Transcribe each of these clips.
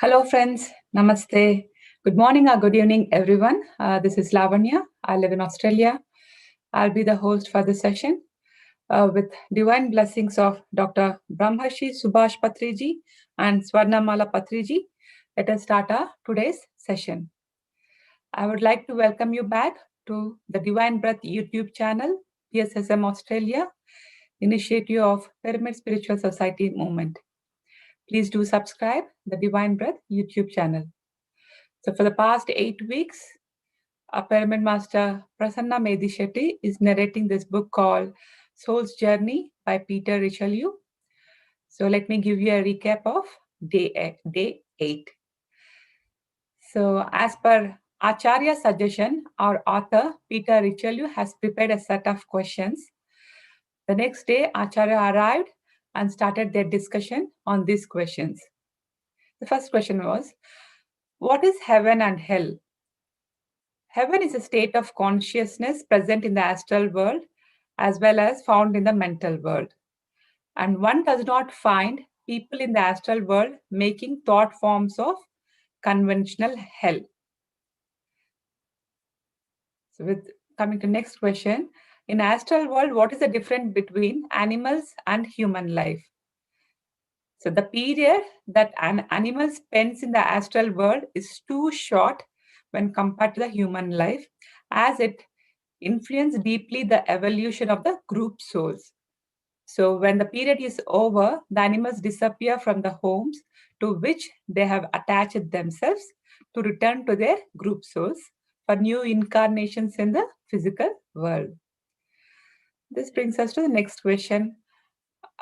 Hello, friends. Namaste. Good morning or good evening, everyone. This is Lavanya. I live in Australia. I'll be the host for this session with divine blessings of Dr. Brahmashi Subhash Patriji and Swarnamala Patriji. Let us start our today's session. I would like to welcome you back to the Divine Breath YouTube channel, PSSM Australia, initiative of Pyramid Spiritual Society movement. Please do subscribe the Divine Breath YouTube channel. So for the past 8 weeks, our Pyramid Master Prasanna Medisetti is narrating this book called Soul's Journey by Peter Richelieu. So let me give you a recap of day 8. So as per Acharya's suggestion, our author Peter Richelieu has prepared a set of questions. The next day, Acharya arrived and started their discussion on these questions. The first question was, what is heaven and hell? Heaven is a state of consciousness present in the astral world as well as found in the mental world. And one does not find people in the astral world making thought forms of conventional hell. So with coming to next question, in astral world, what is the difference between animals and human life? So the period that an animal spends in the astral world is too short when compared to the human life, as it influences deeply the evolution of the group souls. So when the period is over, the animals disappear from the homes to which they have attached themselves to return to their group souls for new incarnations in the physical world. This brings us to the next question.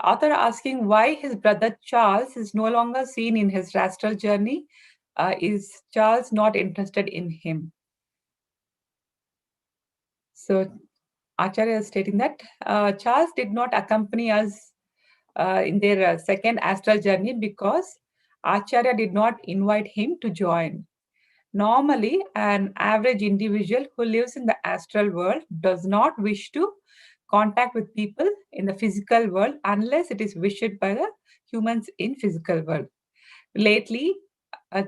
Author asking why his brother Charles is no longer seen in his astral journey. Is Charles not interested in him? So Acharya is stating that Charles did not accompany us in their second astral journey because Acharya did not invite him to join. Normally, an average individual who lives in the astral world does not wish to contact with people in the physical world unless it is wished by the humans in physical world. Lately,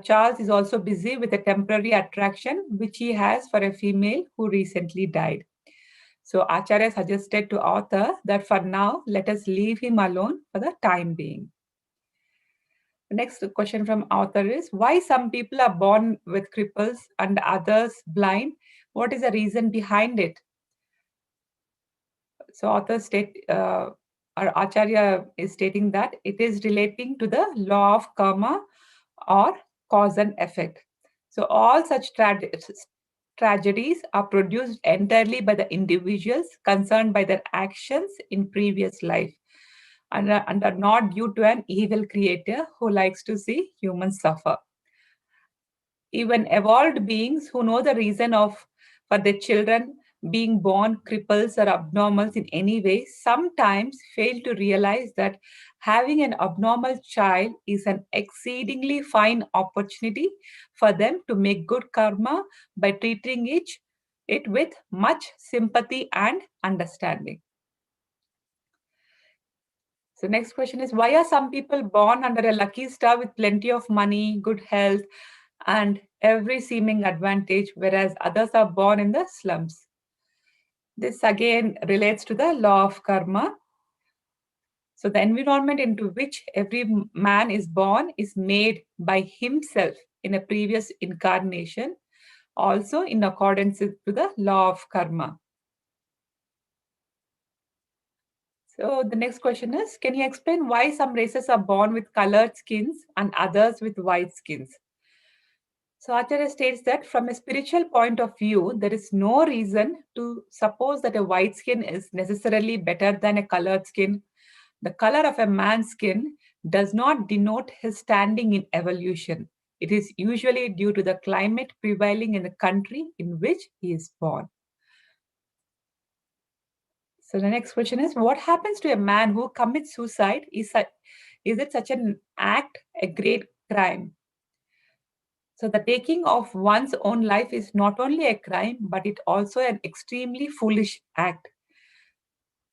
Charles is also busy with a temporary attraction which he has for a female who recently died. So Acharya suggested to author that for now, let us leave him alone for the time being. The next question from author is, why some people are born with cripples and others blind? What is the reason behind it? So or Acharya is stating that it is relating to the law of karma or cause and effect. So all such tragedies are produced entirely by the individuals concerned by their actions in previous life and are not due to an evil creator who likes to see humans suffer. Even evolved beings who know the reason for their children being born cripples or abnormals in any way sometimes fail to realize that having an abnormal child is an exceedingly fine opportunity for them to make good karma by treating it with much sympathy and understanding. So next question is, why are some people born under a lucky star with plenty of money, good health, and every seeming advantage, whereas others are born in the slums? This again relates to the law of karma. So the environment into which every man is born is made by himself in a previous incarnation, also in accordance with the law of karma. So the next question is, can you explain why some races are born with colored skins and others with white skins? So Acharya states that from a spiritual point of view, there is no reason to suppose that a white skin is necessarily better than a colored skin. The color of a man's skin does not denote his standing in evolution. It is usually due to the climate prevailing in the country in which he is born. So the next question is, what happens to a man who commits suicide? Is it such an act a great crime? So the taking of one's own life is not only a crime, but it also an extremely foolish act.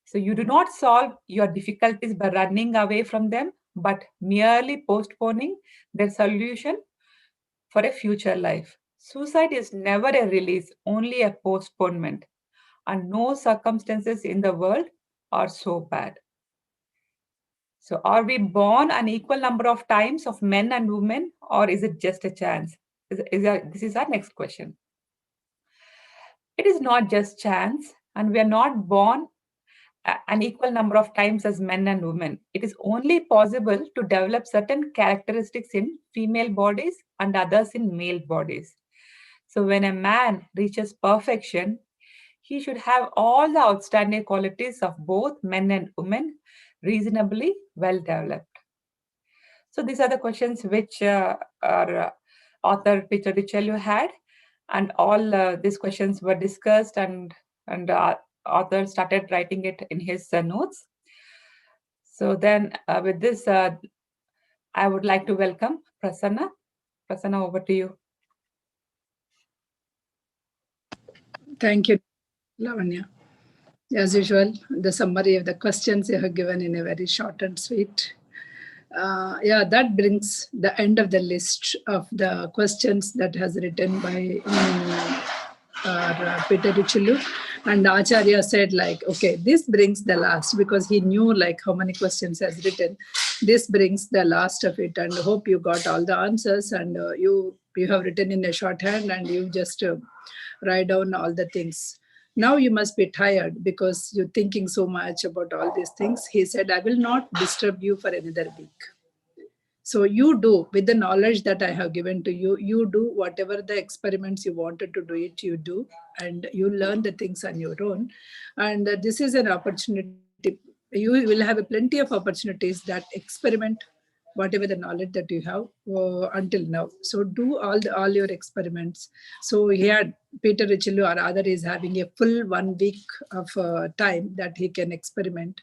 So you do not solve your difficulties by running away from them, but merely postponing their solution for a future life. Suicide is never a release, only a postponement, and no circumstances in the world are so bad. So, are we born an equal number of times of men and women, or is it just a chance? This is our next question. It is not just chance, and we are not born an equal number of times as men and women. It is only possible to develop certain characteristics in female bodies and others in male bodies. So, when a man reaches perfection, he should have all the outstanding qualities of both men and women reasonably well developed. So these are the questions which our author Peter DiCello had, and all these questions were discussed, and author started writing it in his notes. So then, with this, I would like to welcome Prasanna. Prasanna, over to you. Thank you, Lavanya. As usual, the summary of the questions you have given in a very short and sweet. That brings the end of the list of the questions that has written by Peter DiCello. And Acharya said, like, okay, this brings the last, because he knew like how many questions has written. This brings the last of it, and hope you got all the answers, and you have written in a shorthand, and you just write down all the things. Now you must be tired because you're thinking so much about all these things. He said, I will not disturb you for another week. So you do, with the knowledge that I have given to you, you do whatever the experiments you wanted to do it, you do, and you learn the things on your own. And this is an opportunity. You will have plenty of opportunities that experiment whatever the knowledge that you have until now. So do all your experiments. So here Peter DiCello or other is having a full 1 week of time that he can experiment.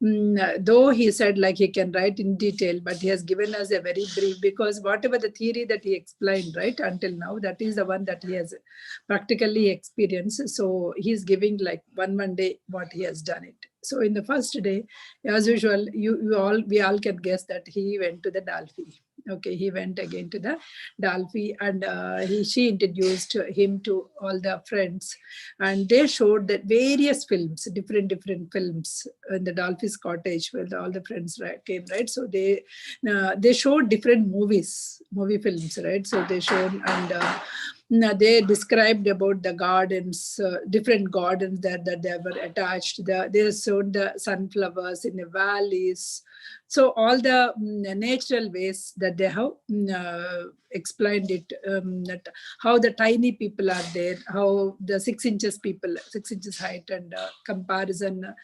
Though he said like he can write in detail, but he has given us a very brief, because whatever the theory that he explained right until now, that is the one that he has practically experienced. So he's giving like one day what he has done it. So in the first day, as usual, we all can guess that he went to the Dalfi. Okay, he went again to the Dalfi, and she introduced him to all the friends, and they showed that various films, different films in the Dalfi's cottage where all the friends came, right? So they showed different movie films, right? So they showed, and they described about the gardens, different gardens that they were attached. They showed the sunflowers in the valleys. So all the natural ways that they have explained it, that how the tiny people are there, how the 6 inches people, 6 inches height and comparison,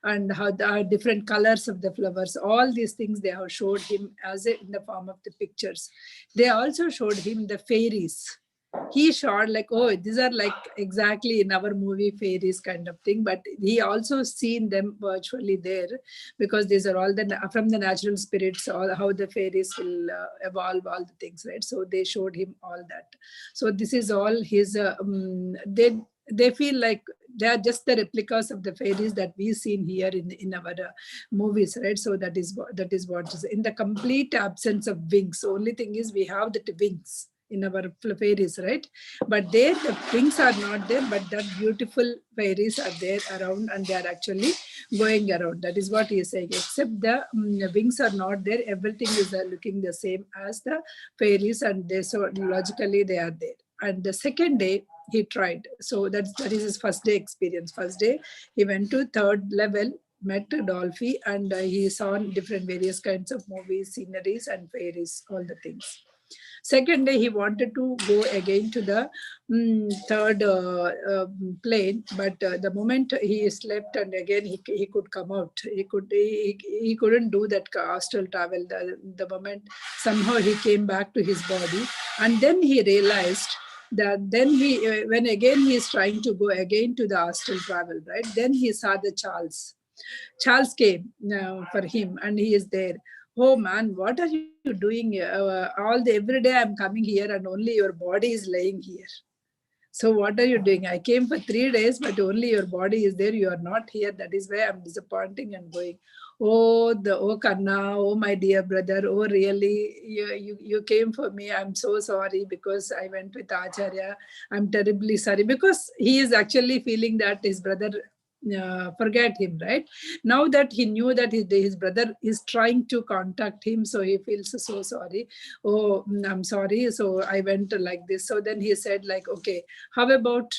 and how the different colors of the flowers, all these things they have showed him as in the form of the pictures. They also showed him the fairies. He shot like, oh, these are like exactly in our movie fairies kind of thing, but he also seen them virtually there, because these are all from the natural spirits, all how the fairies will evolve, all the things, right? So they showed him all that. So this is all his they feel like they are just the replicas of the fairies that we've seen here in our movies, right? So that is what is in the complete absence of wings. The only thing is we have the wings in our fairies, right? But there the wings are not there, but that beautiful fairies are there around, and they are actually going around. That is what he is saying. Except the wings are not there, everything is looking the same as the fairies, and they, so logically they are there. And the second day he tried. So that is his first day experience. First day he went to third level, met Dolphy, and he saw different various kinds of movies, sceneries and fairies, all the things. Second day, he wanted to go again to the third plane, but the moment he slept and again he could come out. He couldn't do that astral travel. The moment somehow he came back to his body, and then he realized that then he when again he is trying to go again to the astral travel, right? Then he saw the Charles. Charles came for him, and he is there. Oh man, what are you doing? Every day I'm coming here, and only your body is laying here. So what are you doing? I came for 3 days, but only your body is there. You are not here. That is why I'm disappointing and going. oh Kanna, oh my dear brother, oh really, you came for me. I'm so sorry because I went with Acharya. I'm terribly sorry because he is actually feeling that his brother forget him, right? Now that he knew that his brother is trying to contact him, so he feels so sorry. Oh, I'm sorry. So I went like this. So then he said like, okay, how about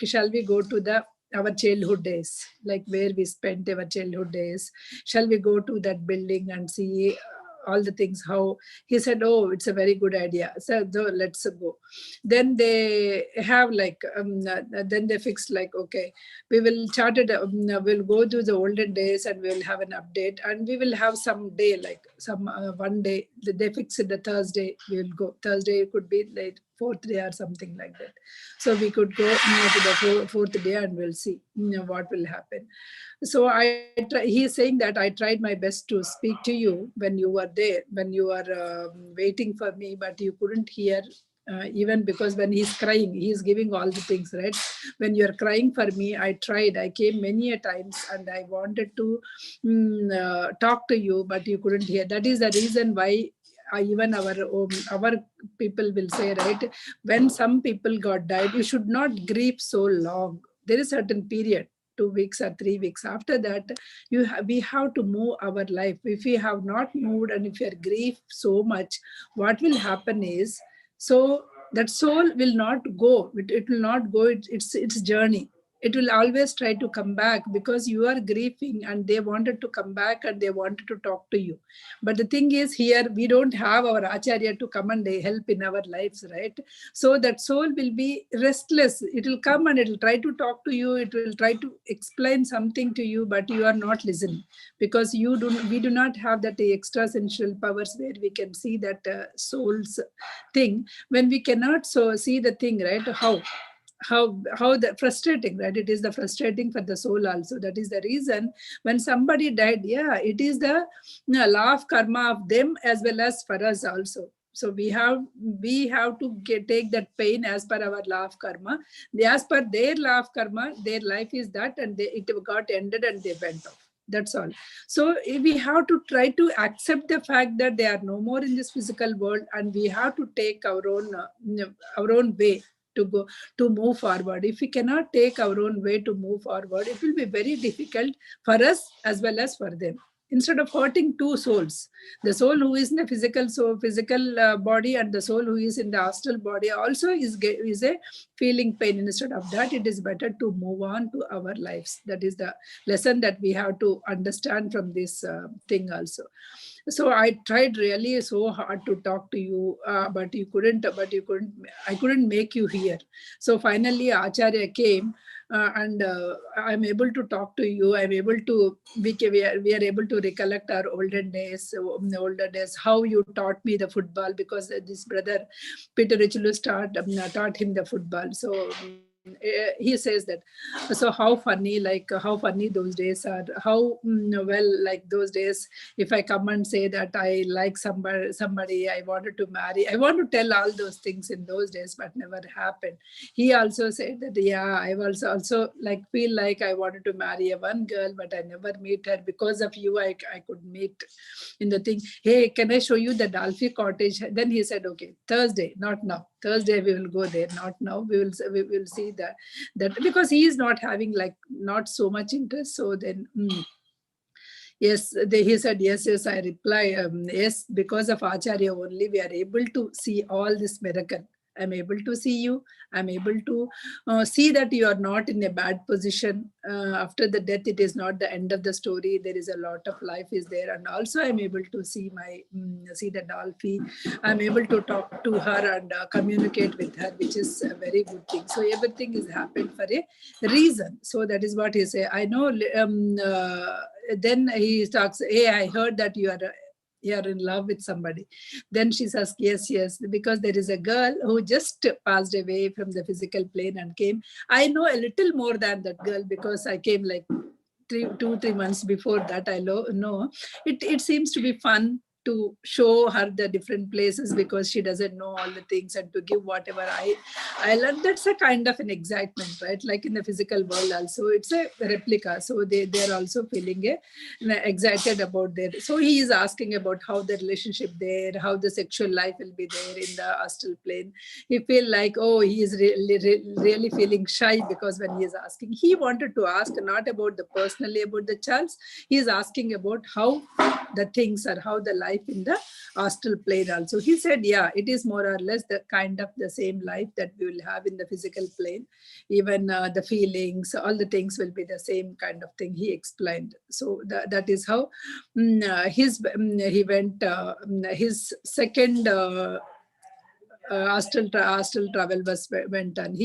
shall we go to the our childhood days, like where we spent our childhood days? Shall we go to that building and see all the things? How he said, oh, it's a very good idea. So let's go. Then they have like then they fixed like, okay, we will chart it. We'll go to the olden days and we'll have an update, and we will have some day like some one day. They fix it the Thursday. We'll go Thursday. It could be like fourth day or something like that. So we could go to the fourth day and we'll see what will happen. So he's saying that I tried my best to speak to you when you were there, when you were waiting for me, but you couldn't hear. Even because when he's crying, he's giving all the things, right? When you're crying for me, I tried. I came many a times and I wanted to talk to you, but you couldn't hear. That is the reason why even our people will say, right, when some people got died, you should not grieve so long. There is a certain period, 2 weeks or 3 weeks. After that, we have to move our life. If we have not moved and if we are grief so much, what will happen is, so that soul will not go. It will not go. It's journey. It will always try to come back because you are grieving and they wanted to come back and they wanted to talk to you. But the thing is, here we don't have our Acharya to come and they help in our lives, right? So that soul will be restless. It will come and it will try to talk to you. It will try to explain something to you, but you are not listening because we do not have that extrasensual powers where we can see that soul's thing. When we cannot so see the thing, right? How the frustrating, right? It is the frustrating for the soul also. That is the reason when somebody died, yeah, it is the law of karma of them as well as for us also. So we have to take that pain as per our law of karma. As per their law of karma, their life is that, and it got ended and they went off. That's all. So we have to try to accept the fact that they are no more in this physical world, and we have to take our own way to go to move forward. If we cannot take our own way to move forward, it will be very difficult for us as well as for them. Instead of hurting two souls, the soul who is in the physical body and the soul who is in the astral body also is a feeling pain. Instead of that, it is better to move on to our lives. That is the lesson that we have to understand from this thing also. So I tried really so hard to talk to you, but you couldn't. I couldn't make you hear. So finally, Acharya came, and I'm able to talk to you. I'm able to. We are able to recollect our olden days. Older days, how you taught me the football, because this brother Peter Richelieu taught him the football. So he says that, so how funny those days are, how well, like those days, if I come and say that I like somebody I wanted to marry, I want to tell all those things in those days, but never happened. He also said that, yeah, I was also like feel like I wanted to marry a one girl, but I never meet her. Because of you, I could meet in the thing. Hey, can I show you the Dalfi cottage? Then he said, okay, Thursday, not now. Thursday we will go there, not now. We will see that because he is not having like not so much interest. So then yes, he said yes. I reply yes, because of Acharya only we are able to see all this miracle. I'm able to see you. I'm able to see that you are not in a bad position. After the death, it is not the end of the story. There is a lot of life is there, and also I'm able to see see the Dolphy. I'm able to talk to her and communicate with her, which is a very good thing. So everything is happened for a reason. So that is what he say. I know. Then he talks. Hey, I heard that you are in love with somebody. Then she says, yes, because there is a girl who just passed away from the physical plane and came. I know a little more than that girl because I came like 3 months before that. I know it seems to be fun to show her the different places because she doesn't know all the things, and to give whatever I learned. That's a kind of an excitement, right? Like in the physical world also, it's a replica. So they're also feeling excited about their. So he is asking about how the relationship there, how the sexual life will be there in the astral plane. He feel like, oh, he is really feeling shy, because when he is asking, he wanted to ask not about the personally about the Charles. He is asking about how the things or how the life in the astral plane also. He said, yeah, it is more or less the kind of the same life that we will have in the physical plane. Even the feelings, all the things will be the same kind of thing, he explained. So that is how he went his second astral travel was went on.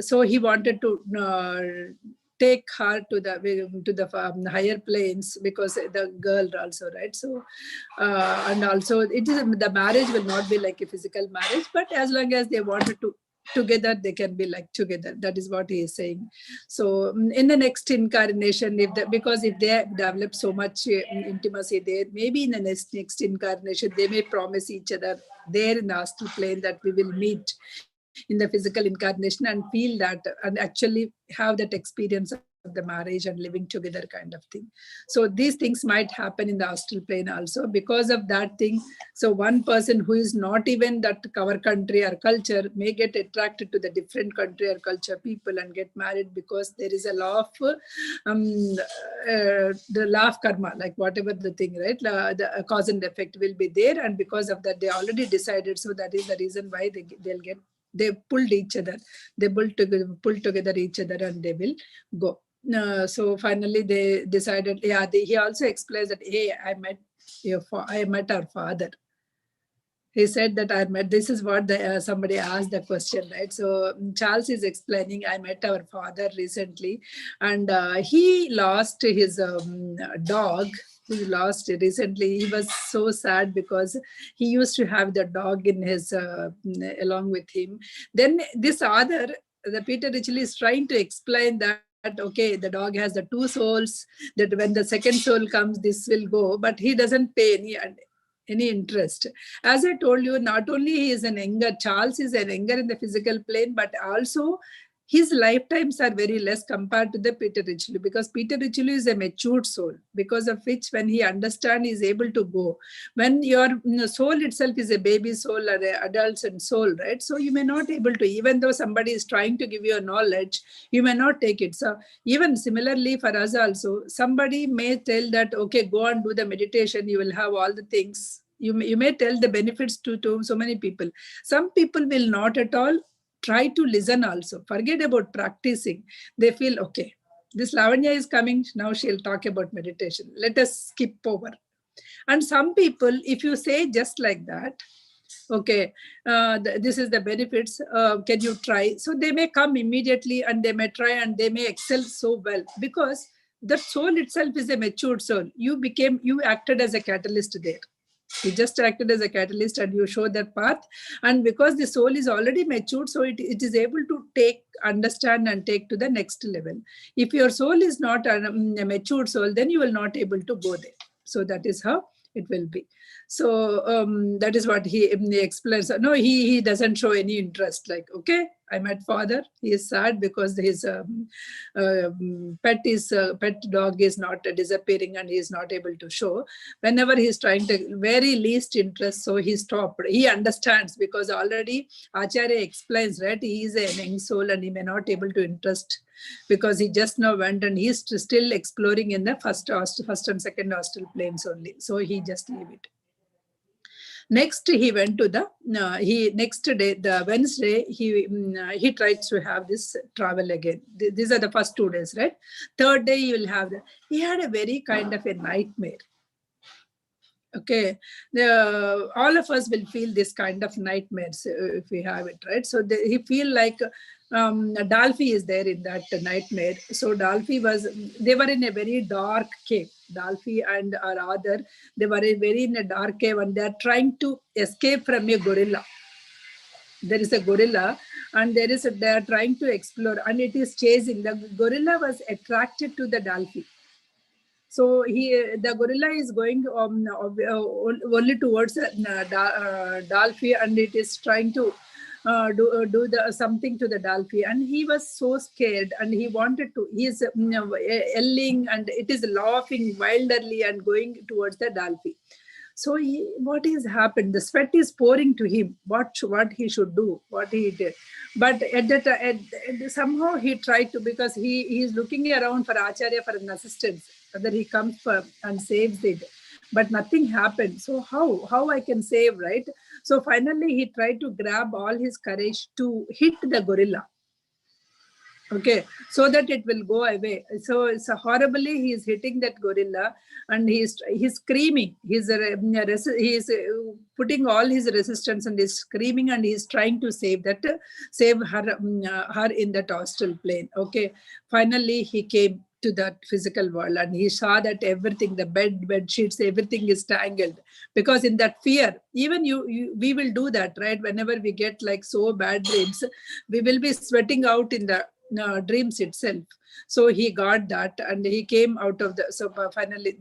So he wanted to take her to the higher planes, because the girl also, right? So and also it is, the marriage will not be like a physical marriage, but as long as they wanted to together, they can be like together. That is what he is saying. So in the next incarnation, because if they develop so much intimacy there, maybe in the next incarnation they may promise each other there in the astral plane that we will meet in the physical incarnation and feel that, and actually have that experience of the marriage and living together kind of thing. So these things might happen in the astral plane also because of that thing. So one person who is not even that our country or culture may get attracted to the different country or culture people and get married, because there is a law of the law of karma, like whatever the thing, right? The cause and effect will be there, and because of that they already decided. So that is the reason why they pulled each other, they pull together each other, and they will go. So finally they decided, yeah, he also explains that, hey, I met our father. He said that I met, this is what somebody asked the question, right? So Charles is explaining, I met our father recently, and he lost his dog. He lost it recently. He was so sad because he used to have the dog in his along with him. Then this other, the Peter Ritchie is trying to explain that, okay, the dog has the two souls, that when the second soul comes, this will go, but he doesn't pay any interest. As I told you, not only he is an anger, Charles is an anger in the physical plane, but also his lifetimes are very less compared to the Peter Ritchie, because Peter Ritchie is a matured soul, because of which when he understands, he is able to go. When your soul itself is a baby soul or an adult and soul, right? So you may not able to, even though somebody is trying to give you a knowledge, you may not take it. So even similarly for us also, somebody may tell that, okay, go and do the meditation, you will have all the things. You may tell the benefits to so many people. Some people will not at all try to listen also. Forget about practicing. They feel, okay, this Lavanya is coming, now she'll talk about meditation. Let us skip over. And some people, if you say just like that, okay, this is the benefits, can you try? So they may come immediately and they may try and they may excel so well, because the soul itself is a matured soul. You acted as a catalyst there. You just acted as a catalyst and you show that path. And because the soul is already matured, so it is able to understand and take to the next level. If your soul is not a matured soul, then you will not able to go there. So that is how it will be. So that is what he explains. No, he doesn't show any interest. Like, okay, I met father. He is sad because his pet dog is not disappearing and he is not able to show. Whenever he is trying to very least interest, so he stopped. He understands, because already Acharya explains, right? He is a young soul and he may not able to interest, because he just now went and he's still exploring in the first and second astral planes only. So he just leave it. Next, he went to the next day, the Wednesday, he tried to have this travel again. These are the first 2 days, right? Third day, he will have he had a very kind of a nightmare. Okay, all of us will feel this kind of nightmares if we have it, right? So he feel like Dalfi is there in that nightmare. So they were in a very dark cave. Dalfi and our other, they were very in a dark cave and they are trying to escape from a gorilla. There is a gorilla and they are trying to explore and it is chasing. The gorilla was attracted to the Dalfi. So the gorilla is going only towards Dolphy, and it is trying to do something to the Dolphy, and he was so scared, and he wanted to. He is yelling, and it is laughing wildly and going towards the Dolphy. So what is happened? The sweat is pouring to him. What he should do? What he did? But at that somehow he tried to, because he is looking around for Acharya for an assistance, whether he comes for and saves it. But nothing happened. So how I can save, right? So finally he tried to grab all his courage to hit the gorilla. Okay, so that it will go away. So it's horribly he is hitting that gorilla, and he's screaming. He's putting all his resistance, and he's screaming, and he's trying to save her in that astral plane. Okay, finally he came to that physical world, and he saw that everything, the bed sheets, everything is tangled, because in that fear, even we will do that, right? Whenever we get like so bad dreams, we will be sweating out in the dreams itself. So he got that, and he came out of the, so finally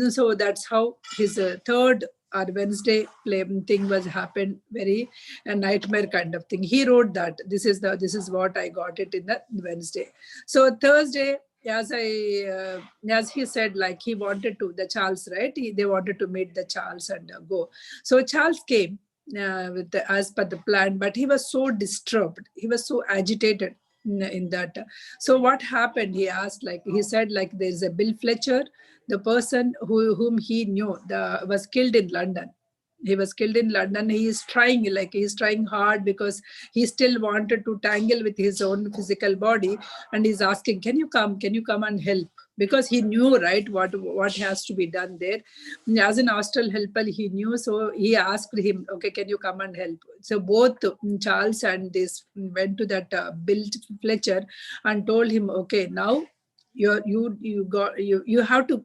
so that's how his third or Wednesday play thing was happened. Very a nightmare kind of thing. He wrote that this is what I got it in the Wednesday. So Thursday, as he said, like he wanted to, the Charles, right? They wanted to meet the Charles and go. So Charles came as per the plan, but he was so disturbed. He was so agitated in that. So what happened? He asked, like he said, like there's a Bill Fletcher, the person whom he knew, was killed in London. He was killed in London. He's trying hard, because he still wanted to tangle with his own physical body, and he's asking, can you come and help? Because he knew, right, what has to be done there. As an astral helper, he knew. So he asked him, okay, can you come and help? So both Charles and this went to that Bill Fletcher and told him, okay, now you have to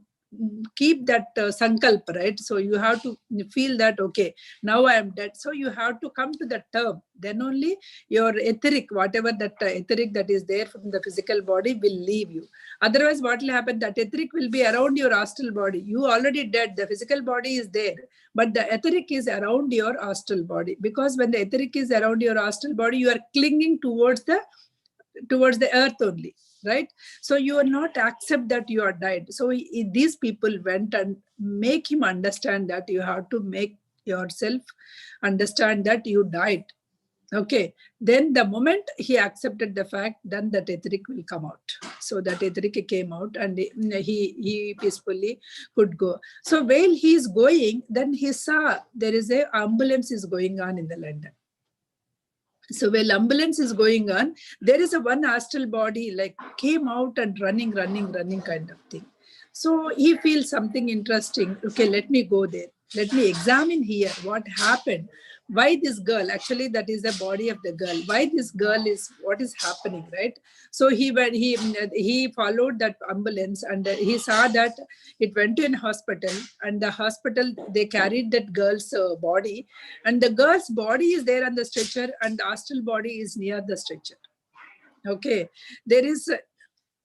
keep that sankalp, right? So you have to feel that, okay, now I am dead. So you have to come to that term. Then only your etheric, whatever that etheric that is there from the physical body will leave you. Otherwise, what will happen? That etheric will be around your astral body. You already dead. The physical body is there, but the etheric is around your astral body. Because when the etheric is around your astral body, you are clinging towards the earth only, right? So you are not accept that you are died. So these people went and make him understand that you have to make yourself understand that you died. Okay, then the moment he accepted the fact, then that etheric will come out. So that etheric came out, and he peacefully could go. So while he is going, then he saw there is a ambulance is going on in the London. So while ambulance is going on, there is a one astral body like came out and running kind of thing. So he feels something interesting. Okay, let me go there. Let me examine here what happened. Why this girl, actually that is the body of the girl. Why this girl is, what is happening, right? So he followed that ambulance, and he saw that it went to an hospital, and the hospital, they carried that girl's body, and the girl's body is there on the stretcher, and the astral body is near the stretcher. Okay, there is,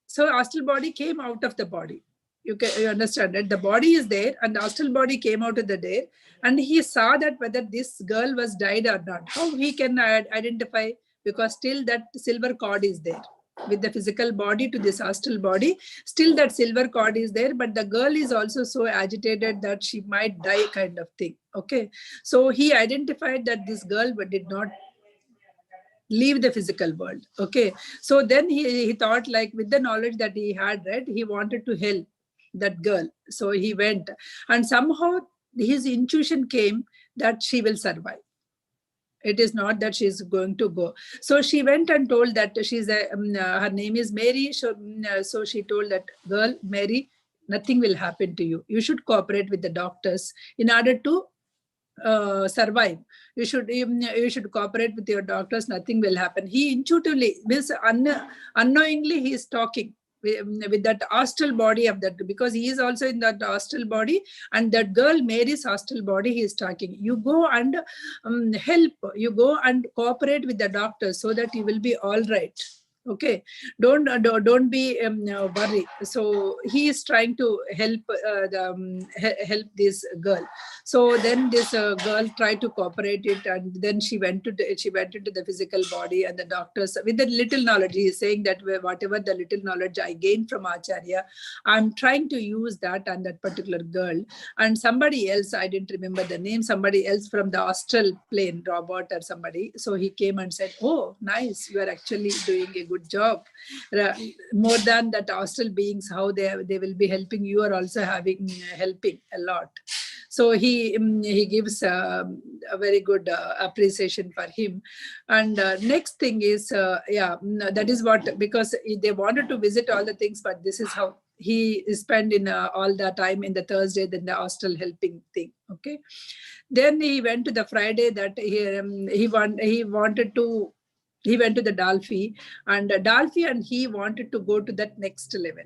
so astral body came out of the body. You understand that the body is there, and the astral body came out of the there, and he saw that whether this girl was died or not. How he can identify? Because still that silver cord is there with the physical body to this astral body. Still that silver cord is there, but the girl is also so agitated that she might die, kind of thing. Okay, so he identified that this girl did not leave the physical world. Okay, so then he thought, like with the knowledge that he had, right, he wanted to help that girl. So he went, and somehow his intuition came that she will survive. It is not that she's going to go. So she went and told that her name is Mary. So she told that girl, Mary, nothing will happen to you. You should cooperate with the doctors in order to survive. You should cooperate with your doctors. Nothing will happen. He intuitively, means unknowingly, he is talking with that astral body of that, because he is also in that astral body, and that girl Mary's astral body, he is talking. You go and help. You go and cooperate with the doctors so that you will be all right. Okay, don't be worry. So he is trying to help help this girl. So then this girl tried to cooperate it, and then she went into the physical body, and the doctors, with the little knowledge, he is saying that whatever the little knowledge I gained from Acharya, I'm trying to use that on that particular girl. And somebody else, I didn't remember the name, somebody else from the astral plane, robot or somebody, so he came and said, oh nice, you are actually doing a good job. More than that astral beings, how they will be helping, you are also having helping a lot. So he gives a very good appreciation for him. And next thing is that is what, because they wanted to visit all the things, but this is how he spent in all the time in the Thursday, then the hostel helping thing. Okay, then he went to the Friday that he wanted to, he went to the Dalfi, and Dalfi and he wanted to go to that next level,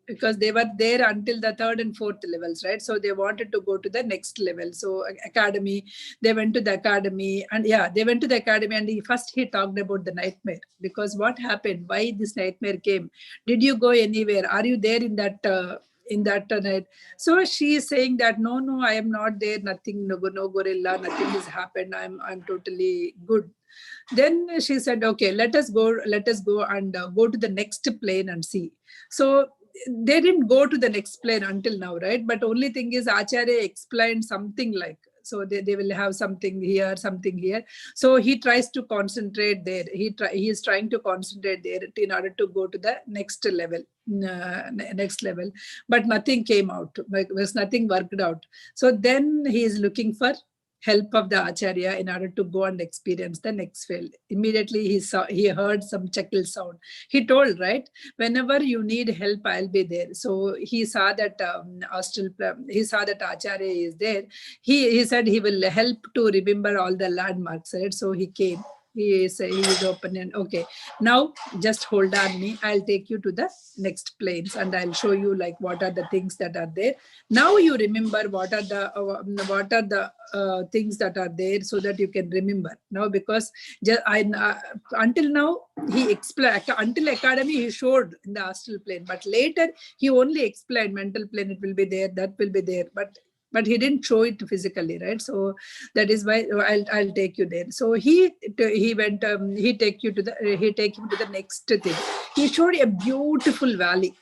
because they were there until the third and fourth levels, right? So they wanted to go to the next level. So academy, they went to the academy, and they went to the academy, and he talked about the nightmare, because what happened, why this nightmare came, did you go anywhere, are you there in that night? So she is saying that no, I am not there, nothing, no gorilla, nothing has happened, I'm totally good. Then she said, okay, let us go and go to the next plane and see. So they didn't go to the next plane until now, right? But only thing is Acharya explained something like, so they will have something here, something here. So he tries to concentrate there. He is trying to concentrate there in order to go to the next level. But nothing came out. Because nothing worked out. So then he is looking for help of the Acharya in order to go and experience the next field. Immediately he heard some chuckle sound. He told, right, whenever you need help, I'll be there. So he saw that he saw that Acharya is there. He said he will help to remember all the landmarks, right? So he came. He is open and okay. Now just hold on me. I'll take you to the next planes and I'll show you like what are the things that are there. Now you remember what are the things that are there, so that you can remember now, because until now he explained, until academy he showed in the astral plane, but later he only explained mental plane, it will be there, that will be there, but he didn't show it physically, right? So that is why I'll take you there. So he went he take him to the next thing. He showed a beautiful valley,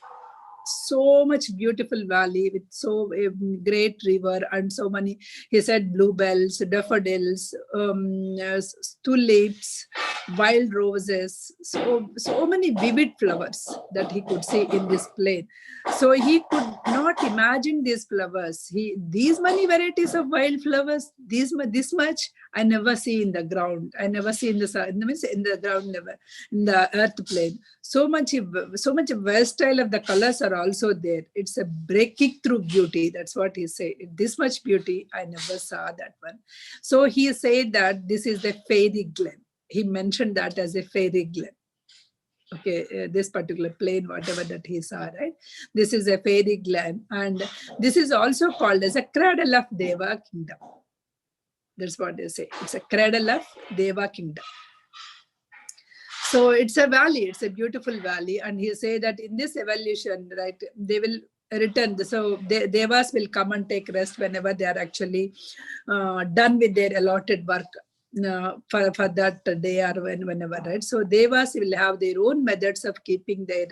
so much beautiful valley with so great river and so many, he said, bluebells, daffodils, tulips, wild roses, so many vivid flowers that he could see in this plain. So he could not imagine these flowers. These many varieties of wild flowers, this much I never see in the ground. I never see in the ground, never in the earth plane. So much versatile of the colors are also there. It's a breaking through beauty. That's what he said. This much beauty, I never saw that one. So he said that this is the fairy glen. He mentioned that as a fairy glen. Okay, this particular plane, whatever that he saw, right? This is a fairy glen, and this is also called as a cradle of Deva kingdom. That's what they say. It's a cradle of Deva kingdom. So it's a valley, it's a beautiful valley. And he say that in this evolution, right, they will return. So Devas will come and take rest whenever they are actually done with their allotted work for that day or whenever, right? So Devas will have their own methods of keeping their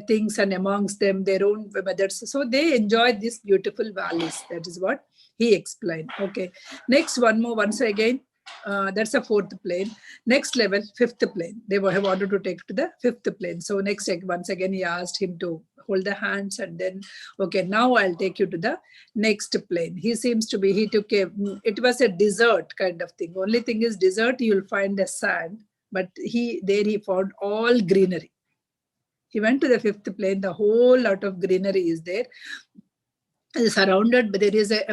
things, and amongst them their own methods. So they enjoy these beautiful valleys. That is what he explained. Okay, next one more once again. That's a fourth plane. Next level, fifth plane. They wanted to take to the fifth plane. So next, once again, he asked him to hold the hands, and then, okay, now I'll take you to the next plane. He took it was a desert kind of thing. Only thing is desert, you'll find a sand, but he found all greenery. He went to the fifth plane, the whole lot of greenery is there. Surrounded, but there is a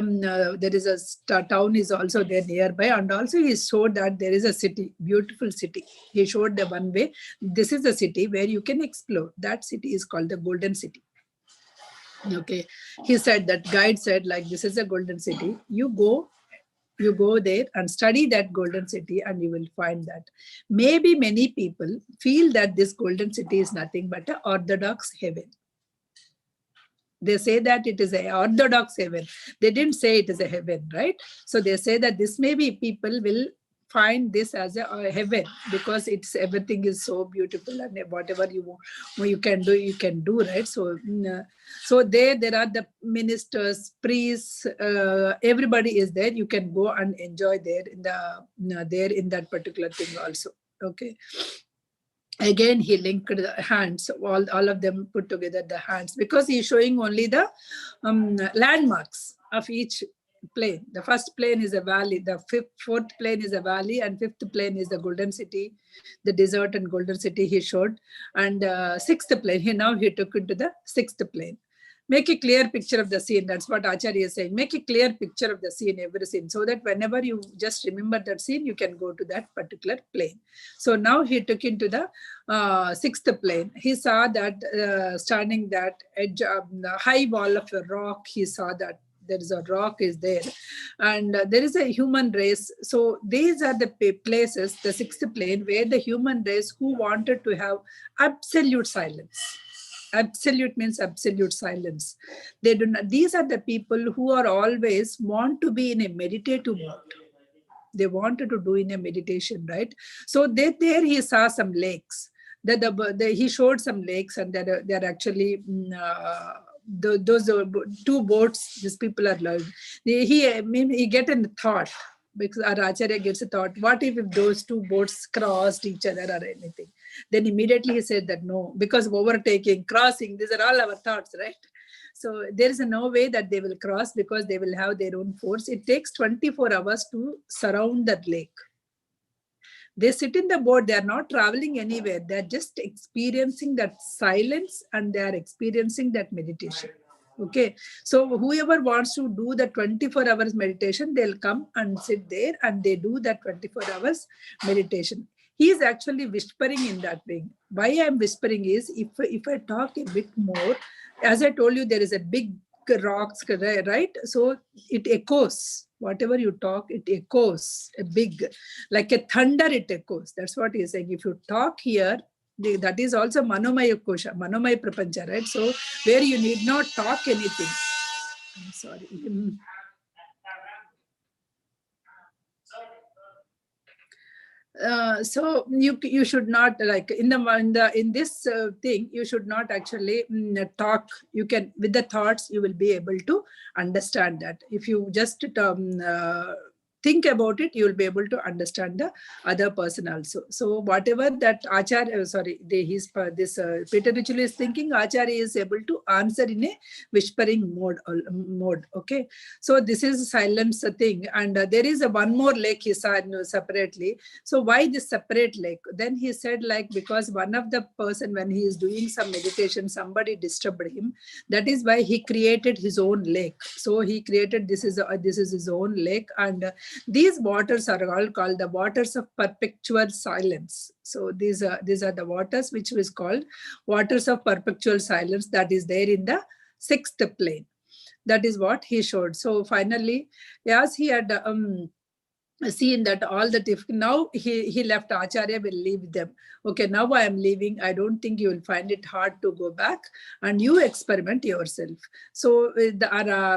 town is also there nearby, and also he showed that there is a city, beautiful city. He showed the one way. This is the city where you can explore. That city is called the Golden City. Okay, he said, that guide said, like, this is a golden city. You go You go there and study that golden city, and you will find that maybe many people feel that this golden city is nothing but an orthodox heaven. They say that it is a orthodox heaven. They didn't say it is a heaven, right? So they say that this maybe people will find this as a heaven, because it's everything is so beautiful, and whatever you want, you can do, right? So so there are the ministers, priests, everybody is there. You can go and enjoy there in the there in that particular thing also. Okay. Again, he linked the hands, all of them put together, the hands, because he's showing only the landmarks of each plane. The first plane is a valley, the fourth plane is a valley, and fifth plane is the golden city, the desert and golden city he showed. And sixth plane, he took into the sixth plane. Make a clear picture of the scene. That's what Acharya is saying. Make a clear picture of the scene, every scene, so that whenever you just remember that scene, you can go to that particular plane. So now he took into the sixth plane. He saw that standing that edge of the high wall of a rock. He saw that there is a rock is there, and there is a human race. So these are the places, the sixth plane, where the human race who wanted to have absolute silence. Absolute means absolute silence. They do not. These are the people who are always want to be in a meditative mode. They wanted to do in a meditation, right? So there he saw some lakes. He showed some lakes, and they're actually those two boats. These people are loved. He get a thought, because our Acharya gets a thought, what if those two boats crossed each other or anything? Then immediately he said that no, because of overtaking, crossing, these are all our thoughts, right? So there is no way that they will cross, because they will have their own force. It takes 24 hours to surround that lake. They sit in the boat, they are not traveling anywhere. They're just experiencing that silence, and they are experiencing that meditation. Okay, so whoever wants to do the 24 hours meditation, they'll come and sit there, and they do that 24 hours meditation. He is actually whispering in that way. Why I'm whispering is, if I talk a bit more, as I told you, there is a big rocks, right? So it echoes. Whatever you talk, it echoes a big, like a thunder, it echoes. That's what he's saying. If you talk here, that is also manomaya kosha, manomaya prapancha, right? So where you need not talk anything. I'm sorry. So you should not, like in this thing, you should not actually talk. You can, with the thoughts, you will be able to understand that. If you just think about it, you will be able to understand the other person also. So whatever that Acharya, this Peter Richelieu is thinking, Acharya is able to answer in a whispering mode. Okay, so this is silence thing, and there is one more lake he saw separately. So why this separate lake? Then he said, like, because one of the person, when he is doing some meditation, somebody disturbed him. That is why he created his own lake. So he created, this is his own lake, and these waters are all called the waters of perpetual silence. So these are the waters which is called waters of perpetual silence, that is there in the sixth plane. That is what he showed. So finally, as he had seen that all the now he left. Acharya will leave them. Okay, now I am leaving. I don't think you will find it hard to go back, and you experiment yourself. So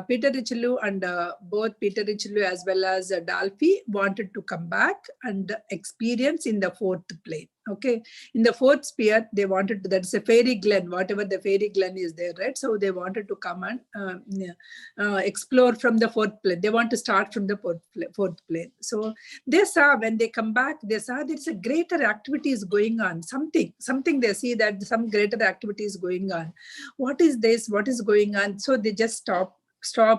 Peter Richelieu and both Peter Richelieu as well as Dalfi wanted to come back and experience in the fourth plane. Okay, in the fourth sphere, they wanted to, that's a fairy glen, whatever the fairy glen is there, right? So they wanted to come and explore from the fourth plane. They want to start from the fourth plane. So they saw, when they come back, they saw there's a greater activity is going on. Something they see that some greater activity is going on. What is this? What is going on? So they just stopped,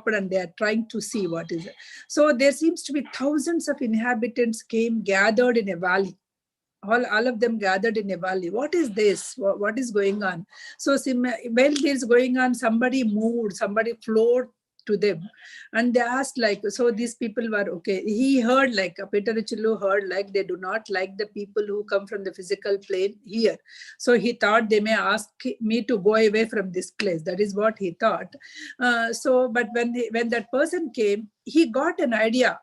and they are trying to see what is it. So there seems to be thousands of inhabitants gathered in a valley. All of them gathered in a valley. What is this? What is going on? So while this is going on, somebody moved, somebody flowed to them, and they asked, like, so these people were okay. He heard, like, Peter Richelieu heard, like, they do not like the people who come from the physical plane here. So he thought they may ask me to go away from this place. That is what he thought. But when that person came, he got an idea.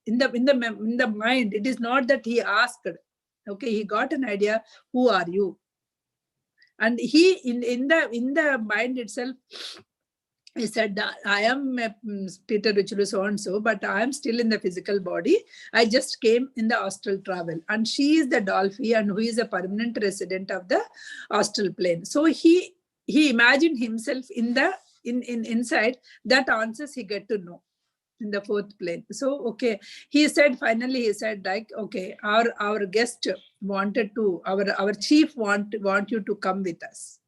in the mind. It is not that he asked. Okay, he got an idea. Who are you? And he in the mind itself, he said, I am Peter Richulu so and so, but I am still in the physical body. I just came in the astral travel. And she is the Dolphy, and who is a permanent resident of the astral plane. So he imagined himself inside. That answers he get to know in the fourth plane. So, okay, finally he said, like, okay, our guest wanted to, our chief want you to come with us.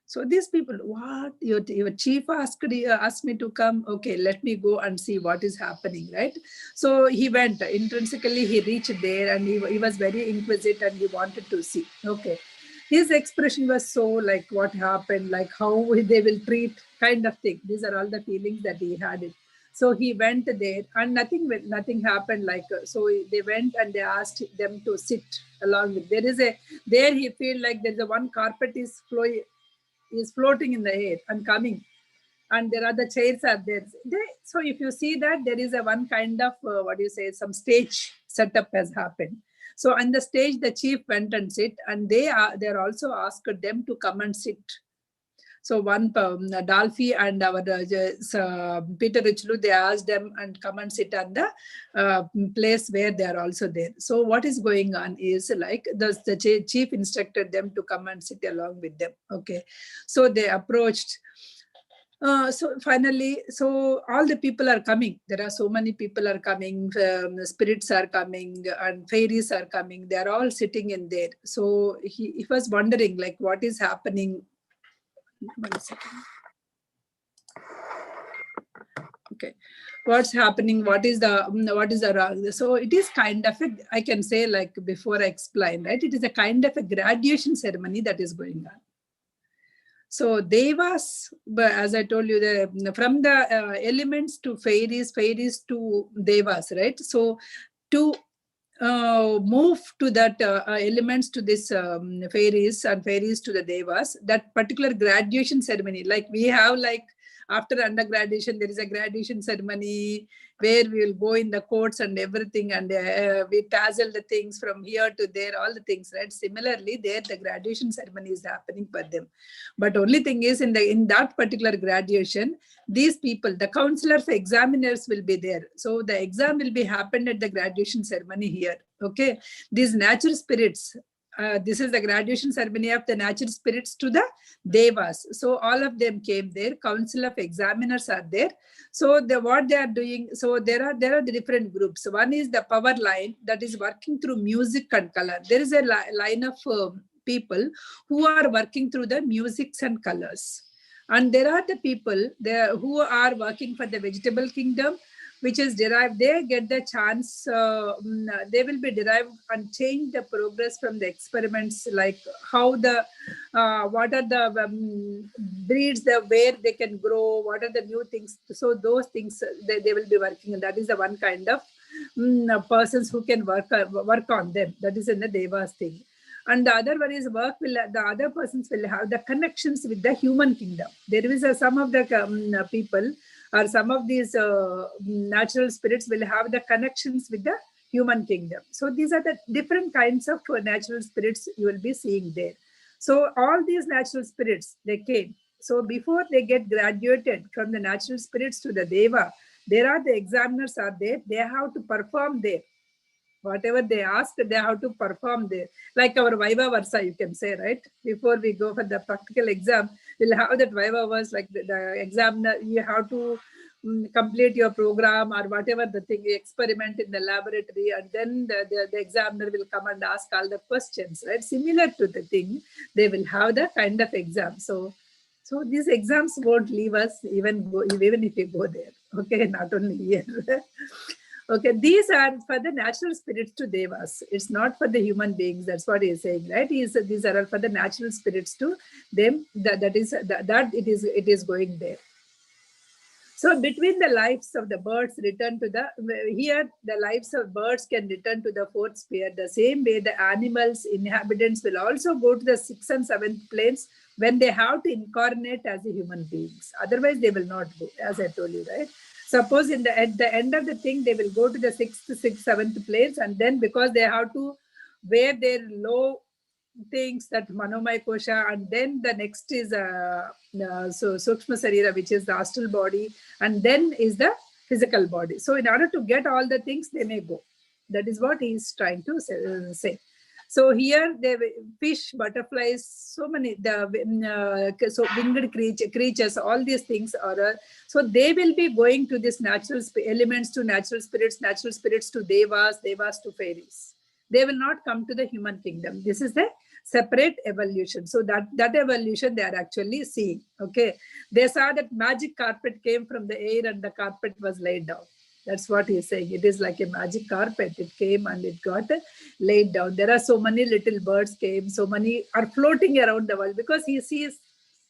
So these people, what? Your chief asked me to come. Okay, let me go and see what is happening, right? So he went. Intrinsically, he reached there, and he was very inquisitive, and he wanted to see. Okay. His expression was so like, what happened, like how they will treat, kind of thing. These are all the feelings that he had. So he went there, and nothing happened. Like, so they went and they asked them to sit along with. There he feel like there's a one carpet is floating in the air and coming, and there are the chairs are there. So if you see that, there is a one kind of some stage setup has happened. So on the stage, the chief went and sit, and they're also asked them to come and sit. So one Dolphy and our Peter Richulu, they asked them and come and sit on the place where they are also there. So what is going on is like the chief instructed them to come and sit along with them. Okay, so they approached. So finally, so all the people are coming. There are so many people are coming. Spirits are coming and fairies are coming. They are all sitting in there. So he was wondering like what is happening. 1 second. Okay, what's happening? What is the so it is kind of I can say, like before I explain, right? It is a kind of a graduation ceremony that is going on. So Devas, as I told you, from the elements to fairies to Devas, right? So to move to that elements to this fairies and fairies to the Devas, that particular graduation ceremony, like we have, like after undergraduation, there is a graduation ceremony where we will go in the courts and everything, and we tassel the things from here to there, all the things, right? Similarly, there the graduation ceremony is happening for them. But only thing is, in that particular graduation, these people, the counselors, examiners will be there. So the exam will be happened at the graduation ceremony here. Okay, these natural spirits. This is the graduation ceremony of the natural spirits to the Devas. So all of them came there. Council of examiners are there. So what they are doing, so there are the different groups. One is the power line that is working through music and color. There is a line of people who are working through the musics and colors. And there are the people there who are working for the vegetable kingdom, which is derived. They get the chance, they will be derived and change the progress from the experiments, like how what are the breeds, where they can grow, what are the new things. So those things they will be working, and that is the one kind of persons who can work on them. That is in the Devas thing. And the other one is the other persons will have the connections with the human kingdom. There is some of the people, or some of these natural spirits will have the connections with the human kingdom. So these are the different kinds of natural spirits you will be seeing there. So all these natural spirits, they came. So before they get graduated from the natural spirits to the Deva, there are the examiners are there. They have to perform there. Whatever they ask, they have to perform there. Like our Viva Versa, you can say, right? Before we go for the practical exam, we'll have that Viva Versa, like the examiner, you have to complete your program or whatever the thing, experiment in the laboratory, and then the examiner will come and ask all the questions, right? Similar to the thing, they will have the kind of exam. So these exams won't leave us even if we go there. Okay, not only here. Okay, these are for the natural spirits to Devas. It's not for the human beings. That's what he's saying, right? These are all for the natural spirits to them. That it is going there. So between the lives of the birds return to here the lives of birds can return to the fourth sphere. The same way the animals, inhabitants will also go to the 6th and 7th planes when they have to incarnate as a human beings. Otherwise they will not go, as I told you, right? Suppose at the end of the thing, they will go to the sixth, seventh place, and then because they have to wear their low things, that Manomaya Kosha, and then the next is so Sukshma Sarira, which is the astral body, and then is the physical body. So in order to get all the things, they may go. That is what he is trying to say. So here, the fish, butterflies, so many, so winged creatures, all these things are, so they will be going to this natural elements, to natural spirits to devas, devas to fairies. They will not come to the human kingdom. This is the separate evolution. So that evolution they are actually seeing. Okay, they saw that magic carpet came from the air and the carpet was laid down. That's what he's saying. It is like a magic carpet. It came and it got laid down. There are so many little birds came, so many are floating around the world, because he sees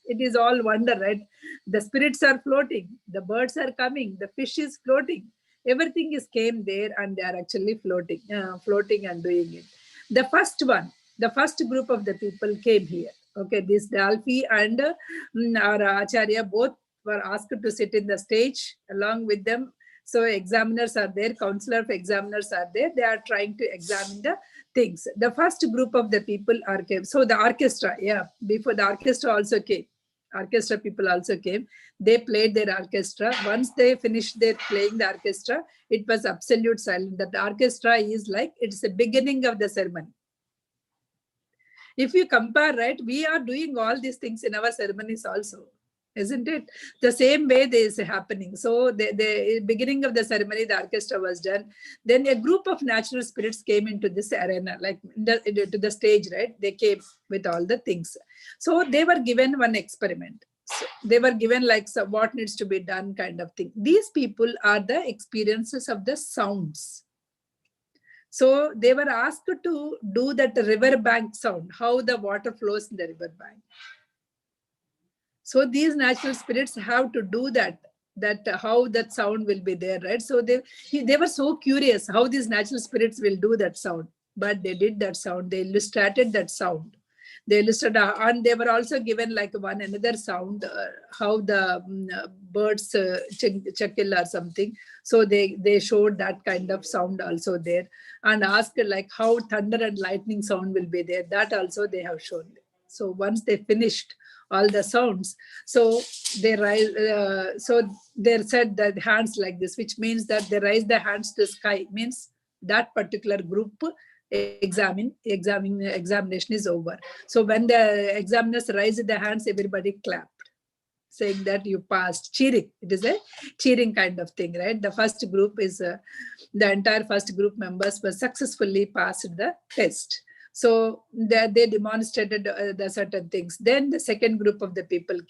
it is all wonder, right? The spirits are floating, the birds are coming, the fish is floating. Everything is came there and they are actually floating and doing it. The first group of the people came here. Okay, this Dalfi and our Acharya both were asked to sit in the stage along with them. So examiners are there, counselor of examiners are there. They are trying to examine the things. The first group of the people are came. So the orchestra, before the orchestra also came. Orchestra people also came. They played their orchestra. Once they finished their playing the orchestra, it was absolute silence. That orchestra is like, it's the beginning of the ceremony. If you compare, right, we are doing all these things in our ceremonies also, isn't it? The same way this is happening. So the beginning of the ceremony, the orchestra was done. Then a group of natural spirits came into this arena, like to the stage, right? They came with all the things. So they were given one experiment. So they were given like what needs to be done kind of thing. These people are the experiences of the sounds. So they were asked to do that river bank sound, how the water flows in the river bank. So these natural spirits have to do that how that sound will be there, right? So they were so curious how these natural spirits will do that sound. But they did that sound. They illustrated that sound. They illustrated, and they were also given like another sound, how the birds chuckle or something. So they showed that kind of sound also there, and asked like how thunder and lightning sound will be there. That also they have shown. So once they finished all the sounds, so they rise. So they said that hands like this, which means that they raise the hands to the sky. Means that particular group examination is over. So when the examiners raised the hands, everybody clapped, saying that you passed. Cheering. It is a cheering kind of thing, right? The first group is the entire first group members were successfully passed the test. So they demonstrated the certain things. Then the second group of the people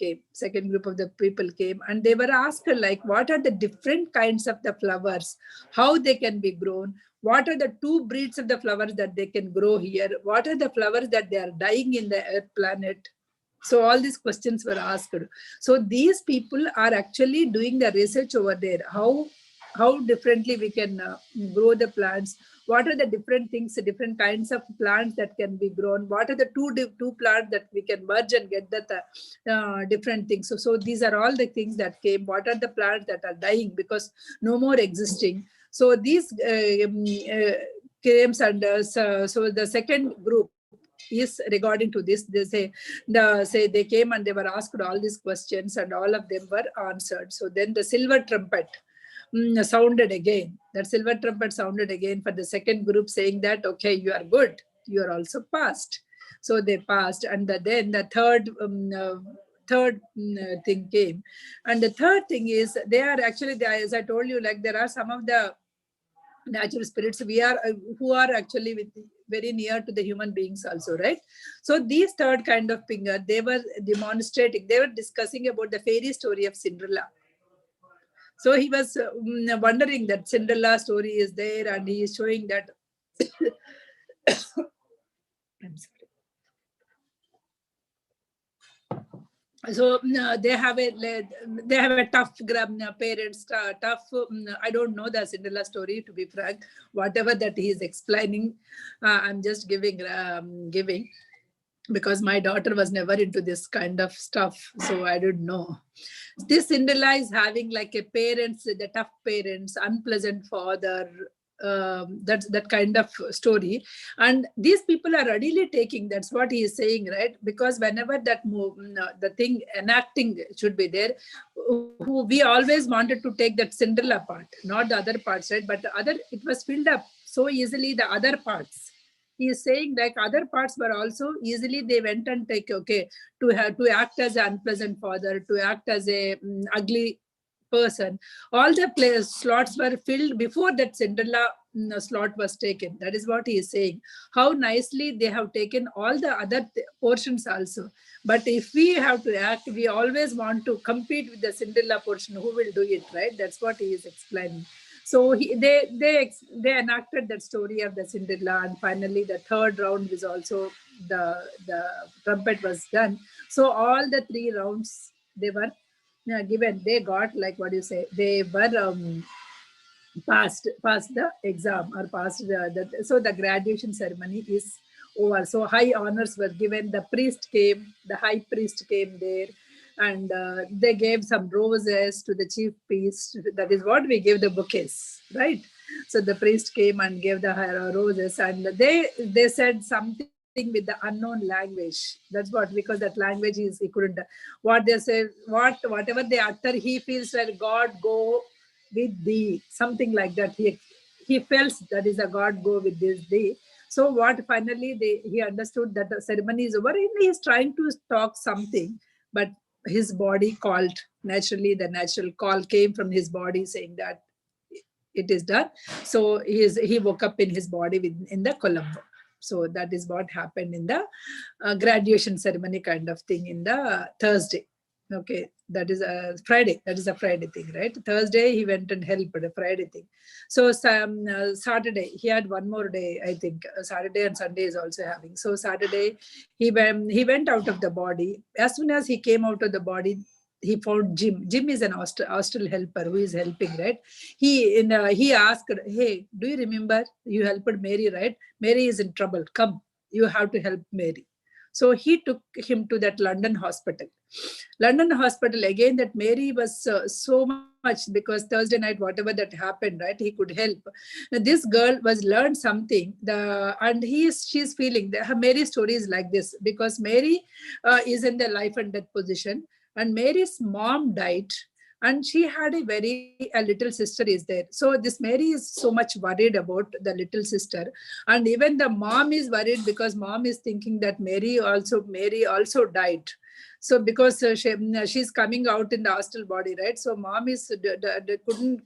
came. And they were asked like, what are the different kinds of the flowers, how they can be grown, what are the two breeds of the flowers that they can grow here, what are the flowers that they are dying in the earth planet. So all these questions were asked. So these people are actually doing the research over there. How differently we can grow the plants. What are the different things, the different kinds of plants that can be grown? What are the two plants that we can merge and get the different things? So these are all the things that came. What are the plants that are dying because no more existing? So these came under. So the second group is regarding to this. They say they came and they were asked all these questions and all of them were answered. So then the silver trumpet sounded again. That silver trumpet sounded again for the second group, saying that, okay, you are good. You are also passed. So they passed. And then the third thing came. And the third thing is, they are actually, as I told you, like there are some of the natural spirits who are actually very near to the human beings also, right? So these third kind of finger, they were demonstrating, they were discussing about the fairy story of Cinderella. So he was wondering that Cinderella story is there, and he is showing that. I'm sorry. So they have a tough parents, tough. I don't know the Cinderella story, to be frank. Whatever that he is explaining, I'm just giving. because my daughter was never into this kind of stuff, so I didn't know. This Cinderella is having like a parents, the tough parents, unpleasant father, that kind of story, and these people are readily taking. That's what he is saying, right? Because whenever that the thing enacting should be there, who we always wanted to take that Cinderella part, not the other parts, right? But the other, it was filled up so easily, the other parts. He is saying like other parts were also easily, they went and take, okay, to have to act as an unpleasant father, to act as a ugly person. All the players slots were filled before that Cinderella slot was taken. That is what he is saying. How nicely they have taken all the other portions also. But if we have to act, we always want to compete with the Cinderella portion. Who will do it, right? That's what he is explaining. So they enacted that story of the Cinderella, and finally the third round was also the trumpet was done. So all the three rounds they were given. They got, like, what do you say? They were passed the exam, or passed the so the graduation ceremony is over. So high honors were given. The priest came, the high priest came there, and they gave some roses to the chief priest. That is what we give the bouquets, right? So the priest came and gave the roses, and they said something with the unknown language. That's what, because that language is, he couldn't, what they say, whatever they utter, he feels like God go with thee, something like that. He felt that is a God go with this thee. So what finally he understood that the ceremony is over, and he is trying to talk something, but his body called. Naturally, the natural call came from his body saying that it is done. So he woke up in his body in the Colombo. So that is what happened in the graduation ceremony kind of thing in the Thursday. Okay, that is a Friday. That is a Friday thing, right? Thursday he went and helped, a Friday thing. So Saturday he had one more day, I think. Saturday and Sunday is also having. So Saturday he went out of the body. As soon as he came out of the body, he found Jim. Jim is an hostel helper who is helping, right? He asked, "Hey, do you remember you helped Mary, right? Mary is in trouble. Come, you have to help Mary." So he took him to that London hospital. London hospital again. That Mary was so much, because Thursday night, whatever that happened, right? He could help. This girl was learned something. And she's feeling that her Mary's story is like this, because Mary is in the life and death position, and Mary's mom died, and she had a little sister is there. So this Mary is so much worried about the little sister, and even the mom is worried, because mom is thinking that Mary also died. So because she's coming out in the hostel body, right? So mom is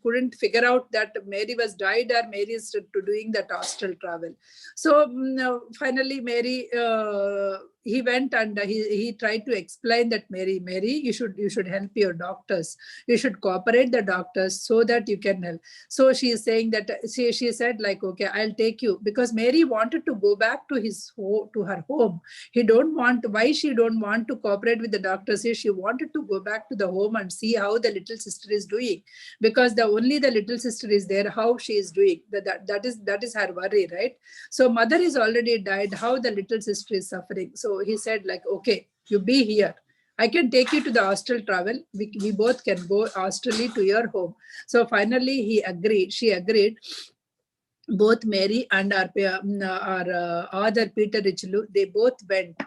couldn't figure out that Mary was died, or Mary is doing that hostel travel. So finally Mary, he went and he tried to explain that Mary, you should help your doctors, you should cooperate the doctors, so that you can help. So she is saying that she said like, okay, I'll take you, because Mary wanted to go back to to her home. Why she don't want to cooperate with the doctors is she wanted to go back to the home and see how the little sister is doing, because only the little sister is there, how she is doing. That is her worry, right? So mother is already died, how the little sister is suffering. So he said like, okay, you be here, I can take you to the hostel travel. We both can go hostelly to your home. So finally she agreed. Both Mary and our author Peter Richelieu, they both went.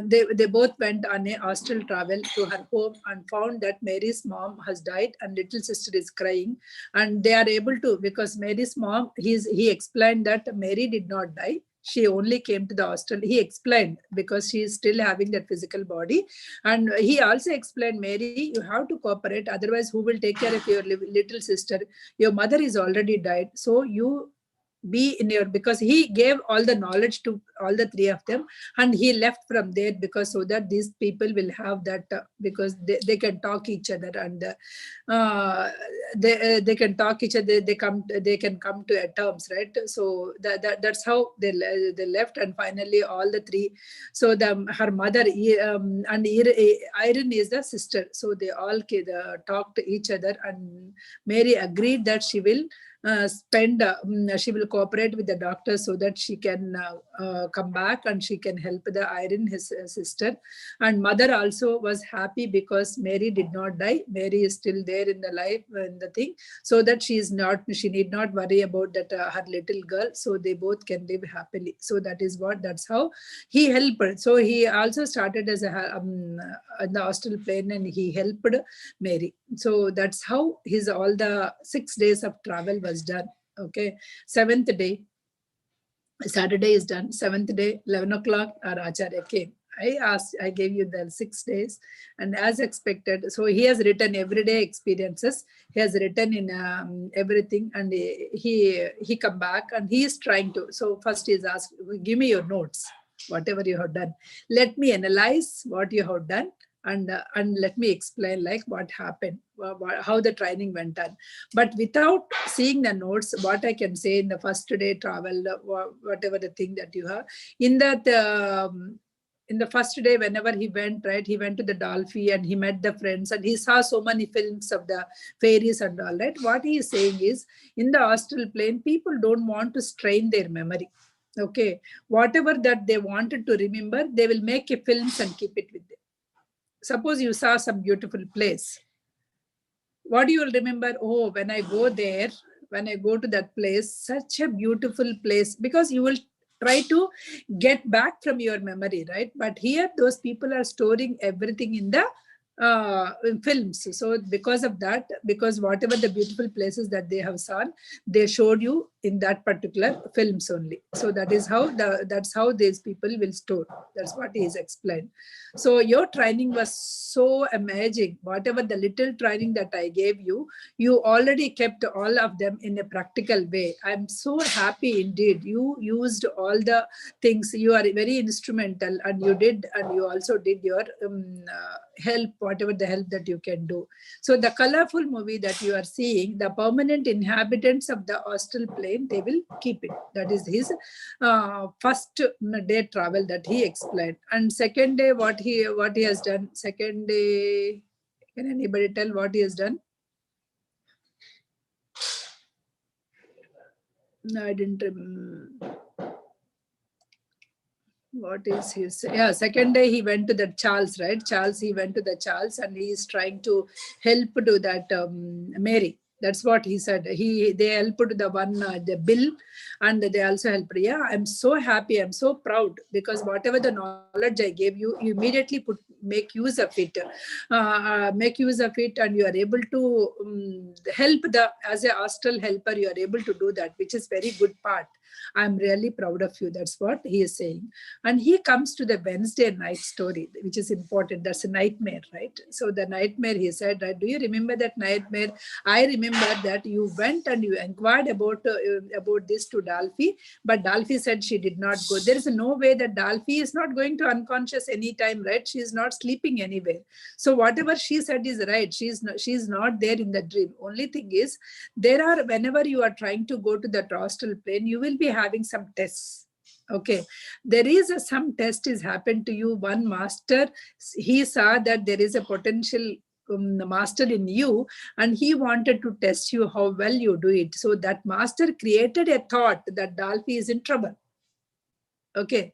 They both went on a hostel travel to her home, and found that Mary's mom has died and little sister is crying. And they are able to, because Mary's mom, he explained that Mary did not die. She only came to the hostel. He explained, because she is still having that physical body. And he also explained, Mary, you have to cooperate. Otherwise, who will take care of your little sister? Your mother is already died. So you be in your, because he gave all the knowledge to all the three of them, and he left from there, because so that these people will have that, because they can talk each other, and they can talk each other, they can come to a terms, right? So that's how they left. And finally all the three, so her mother, and Irene is the sister, so they all talked to each other, and Mary agreed that she will she will cooperate with the doctor so that she can come back and she can help the Irene, his sister. And mother also was happy because Mary did not die. Mary is still there in the life, in the thing, so that she need not worry about that her little girl. So they both can live happily. So that's how he helped. So he also started as in the astral plane, and he helped Mary. So that's how his all the 6 days of travel was done. Okay, seventh day, Saturday is done. Seventh day, 11 o'clock, our Acharya came. I gave you the 6 days, and as expected, so he has written everyday experiences. He has written in everything, and he come back, and he is trying to. So first he is asked, give me your notes, whatever you have done. Let me analyze what you have done, and let me explain like what happened, how the training went on. But without seeing the notes, what I can say in the first day travel, whatever the thing that you have in that. In the first day, whenever he went, right, he went to the Dolphy and he met the friends and he saw so many films of the fairies and all, right. What he is saying is, in the astral plane, people don't want to strain their memory. Okay, whatever that they wanted to remember, they will make a films and keep it with them. Suppose you saw some beautiful place. What you will remember? Oh, when I go there, when I go to that place, such a beautiful place, because you will try to get back from your memory, right? But here, those people are storing everything in the films. So because of that, because whatever the beautiful places that they have seen, they showed you in that particular films only. So that's how these people will store. That's what he is explained. So your training was so amazing. Whatever the little training that I gave you, you already kept all of them in a practical way. I'm so happy indeed. You used all the things. You are very instrumental, and you also did your help, whatever the help that you can do. So the colorful movie that you are seeing, the permanent inhabitants of the astral plane, they will keep it. That is his first day travel that he explained. And second day, what he has done. Second day, can anybody tell what he has done? No, I didn't remember. What is his? Yeah, second day he went to the Charles, right? He went to the Charles, and he is trying to help to that Mary. That's what he said. They helped the one, the Bill, and they also helped. Yeah, I'm so happy. I'm so proud, because whatever the knowledge I gave you, you immediately make use of it. And you are able to help as a astral helper. You are able to do that, which is very good part. I'm really proud of you. That's what he is saying. And he comes to the Wednesday night story, which is important. That's a nightmare, right? So the nightmare, he said, right? Do you remember that nightmare? I remember that you went and you inquired about this to Dolphy, but Dolphy said she did not go. There is no way that Dolphy is not going to unconscious anytime, right? She is not sleeping anywhere. So whatever she said is right. She is not there in the dream. Only thing is, whenever you are trying to go to the astral plane, you will be having some tests. Okay, there is some test is happened to you. One master, he saw that there is a potential master in you, and he wanted to test you how well you do it. So that master created a thought that Dolphy is in trouble. Okay,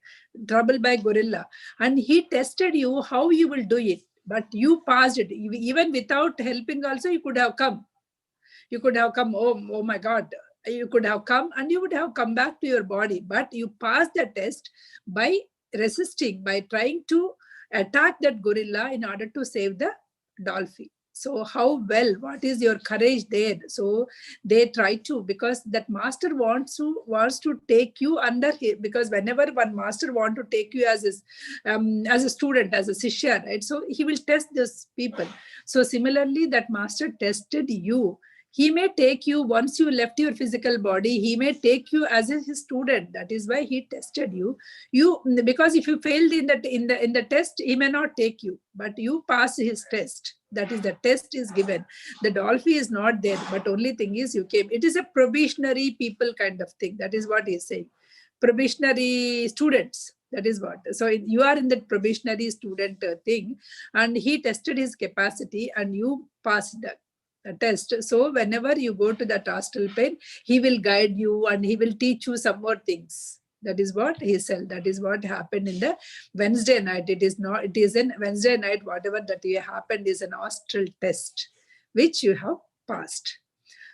trouble by gorilla, and he tested you how you will do it, but you passed it. Even without helping also, you could have come. Oh my God, you could have come and you would have come back to your body, but you passed the test by resisting, by trying to attack that gorilla in order to save the Dolphy. So how well, what is your courage there? So they try to, because that master wants to take you under here, because whenever one master want to take you as a student, as a shishya, right? So he will test these people. So similarly, that master tested you. He may take you once you left your physical body. He may take you as his student. That is why he tested you. Because if you failed in the test, he may not take you. But you pass his test. That is, the test is given. The Dolphy is not there. But only thing is, you came. It is a probationary people kind of thing. That is what he is saying. Probationary students. That is what. So you are in that probationary student thing, and he tested his capacity, and you passed that. test. So whenever you go to that astral plane, he will guide you and he will teach you some more things. That is what he said. That is what happened in the Wednesday night. It is not. It is in Wednesday night. Whatever that happened is an astral test, which you have passed.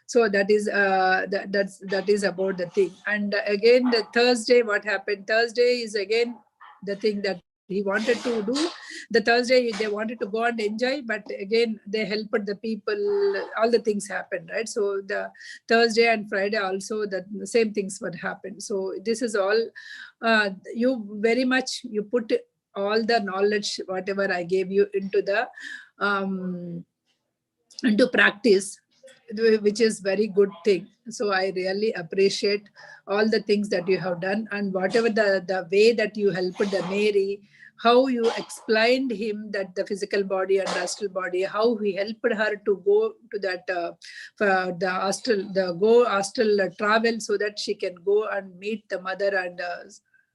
So that is that is about the thing. And again, the Thursday, what happened? Thursday is again the thing that he wanted to do. The Thursday they wanted to go and enjoy, but again they helped the people. All the things happened, right? So the Thursday and Friday also the same things would happen. So this is all you very much you put all the knowledge whatever I gave you into practice, which is very good thing. So I really appreciate all the things that you have done, and whatever the way that you helped the Mary, how you explained him that the physical body and the astral body, how he helped her to go to that the astral travel, so that she can go and meet the mother and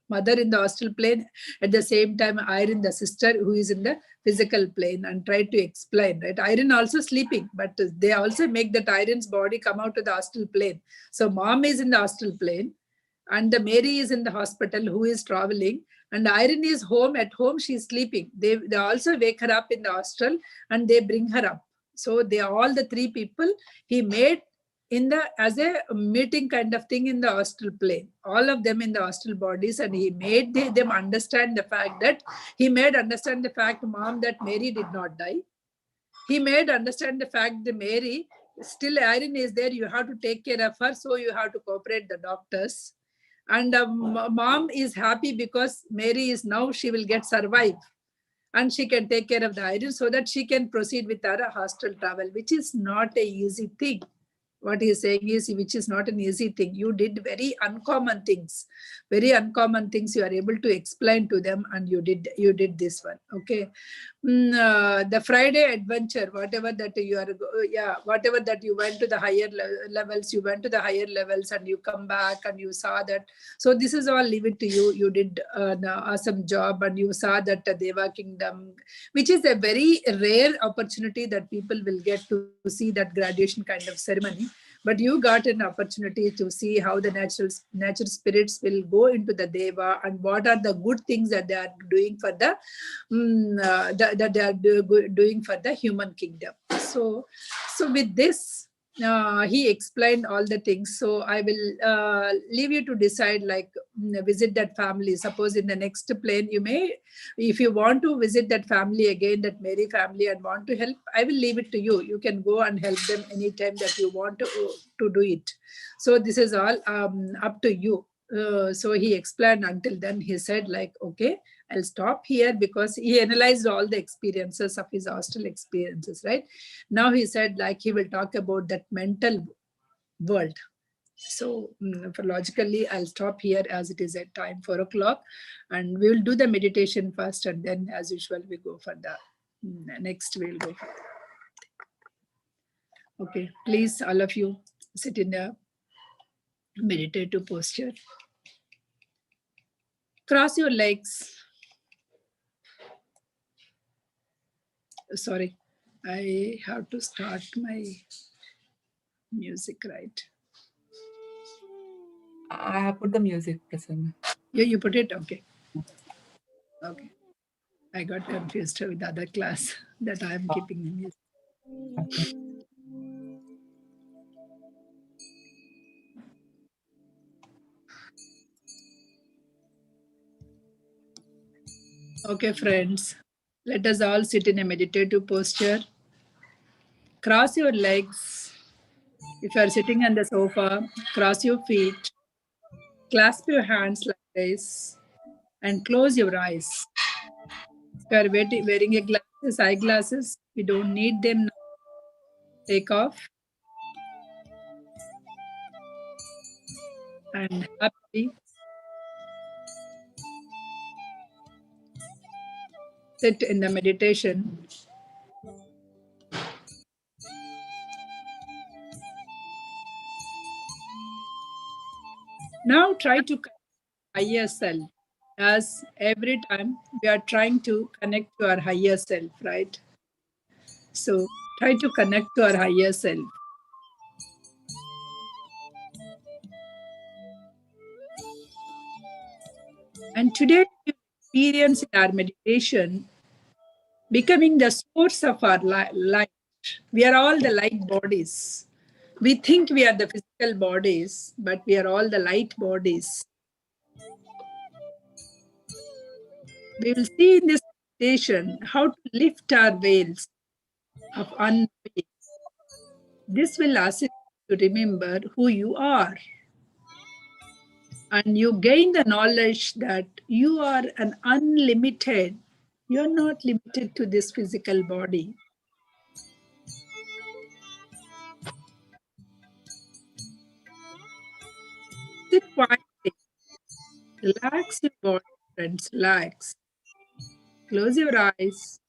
mother in the astral plane, at the same time Irene the sister who is in the physical plane, and try to explain, right? Irene also sleeping, but they also make that Irene's body come out to the astral plane. So mom is in the astral plane, and the Mary is in the hospital who is traveling, and Irene is home. At home she is sleeping. They also wake her up in the astral and they bring her up. So they all the three people he made in the as a meeting kind of thing in the astral plane, all of them in the astral bodies, and he made them understand the fact that he made understand the fact, mom, that Mary did not die. He made understand the fact that Mary, still Irene is there, you have to take care of her, so you have to cooperate the doctors. And mom is happy because Mary is now, she will get survive and she can take care of the Irene, so that she can proceed with her hostel travel, which is not a easy thing. What he is saying is, which is not an easy thing. You did very uncommon things you are able to explain to them, and you did this one. Okay. The Friday adventure, whatever that you are, whatever that you went to the higher levels, you went to the higher levels and you come back and you saw that. So this is all, leave it to you. You did an awesome job, and you saw that Deva Kingdom, which is a very rare opportunity that people will get to see that graduation kind of ceremony. But you got an opportunity to see how the natural spirits will go into the Deva, and what are the good things that they are doing for that they are doing for the human kingdom. So with this, he explained all the things. So I will leave you to decide, like, visit that family. Suppose in the next plane, you may, if you want to visit that family again, that Mary family, and want to help, I will leave it to you. You can go and help them anytime that you want to do it. So this is all up to you. So he explained. Until then, he said, like, okay, I'll stop here, because he analyzed all the experiences of his hostel experiences, right? Now he said, like, he will talk about that mental world. So for logically, I'll stop here, as it is at time 4 o'clock, and we will do the meditation first, and then as usual, we go for the next, we'll go for the, okay, please, all of you, sit in a meditative posture. Cross your legs. Sorry, I have to start my music, right? I have put the music, Prasanna. You put it? Okay. Okay. I got confused with the other class that I am keeping the music. Okay. Okay, friends. Let us all sit in a meditative posture. Cross your legs. If you are sitting on the sofa, cross your feet. Clasp your hands like this and close your eyes. If you are wearing eyeglasses, you don't need them now. Take off and happily sit in the meditation. Now try to higher self, as every time we are trying to connect to our higher self, right? So Try to connect to our higher self. And today we experience in our meditation becoming the source of our light. We are all the light bodies. We think we are the physical bodies, but we are all the light bodies. We will see in this meditation how to lift our veils of unknowing. This will assist you to remember who you are. And you gain the knowledge that you are an unlimited, you're not limited to this physical body. Sit quietly, relax your body, friends, relax. Close your eyes,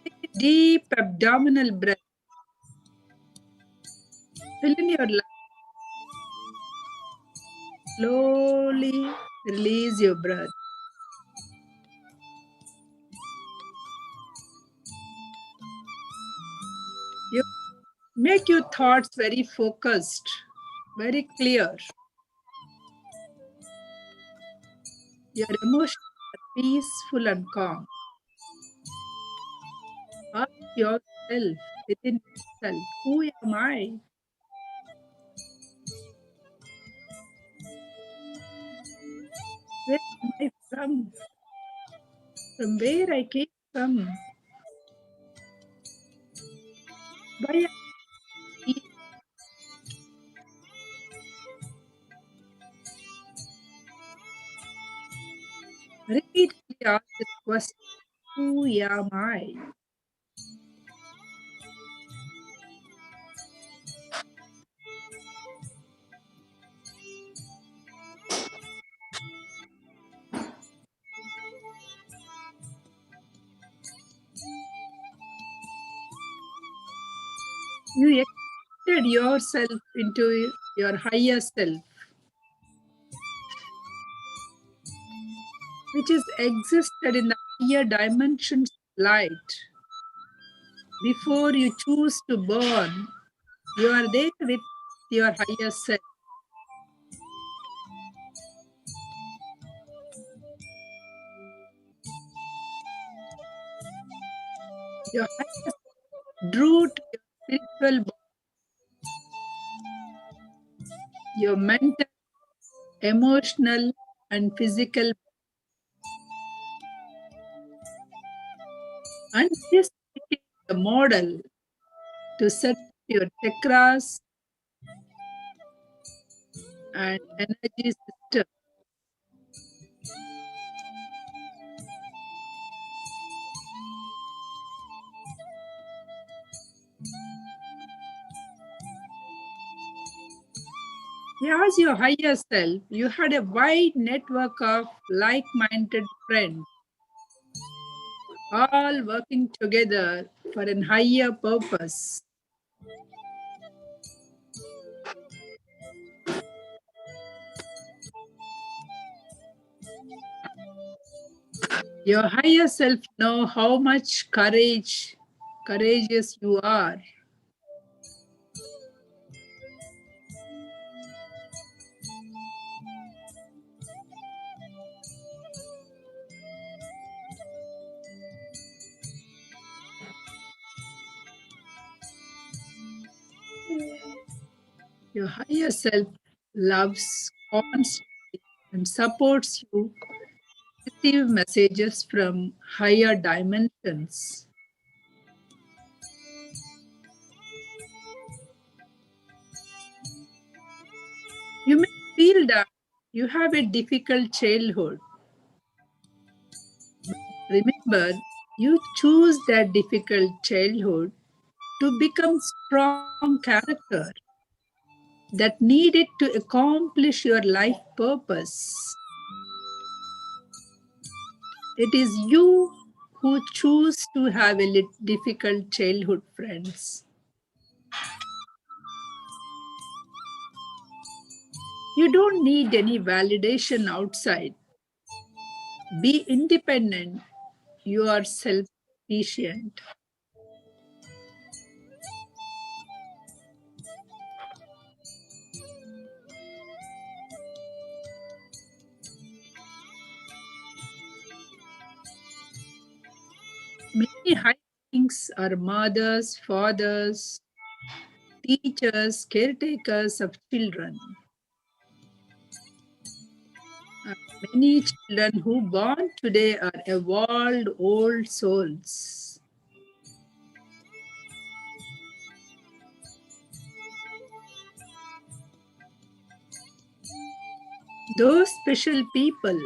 take a deep abdominal breath, fill in your lungs, slowly release your breath. You make your thoughts very focused, very clear. Your emotions are peaceful and calm. Ask yourself within yourself, who am I? Where am I from? From where I came from? Why am I here? Repeatedly ask this question, who am I? You accepted yourself into your higher self, which is existed in the higher dimensions of light. Before you choose to born, you are there with your higher self. Your higher self drew to your spiritual body, your mental, emotional, and physical. And this became the model to set your chakras and energy system. As your higher self, you had a wide network of like-minded friends, all working together for a higher purpose. Your higher self know how much courageous you are. Your higher self loves constantly and supports you. Receive messages from higher dimensions. You may feel that you have a difficult childhood. Remember, you choose that difficult childhood to become strong character that needed to accomplish your life purpose. It is you who choose to have a difficult childhood, friends. You don't need any validation outside. Be independent. You are self-sufficient. Many high beings are mothers, fathers, teachers, caretakers of children. Many children who born today are evolved old souls. Those special people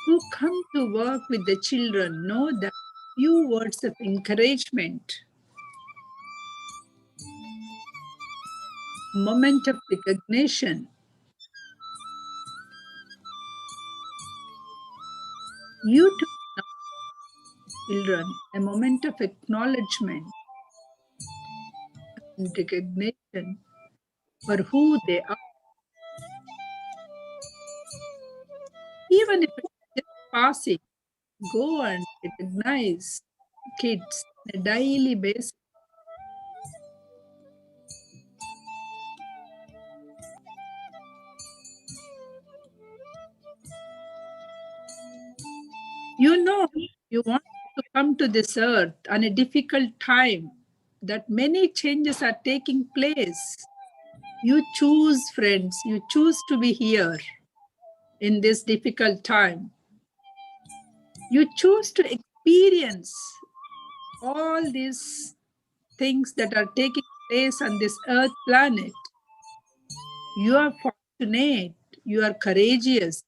who come to work with the children know that few words of encouragement, moment of recognition, you to children, a moment of acknowledgement and recognition for who they are, even if it's just passing, go and recognize kids on a daily basis. You know, you want to come to this earth on a difficult time that many changes are taking place. You choose, friends, you choose to be here in this difficult time. You choose to experience all these things that are taking place on this earth planet. You are fortunate, you are courageous.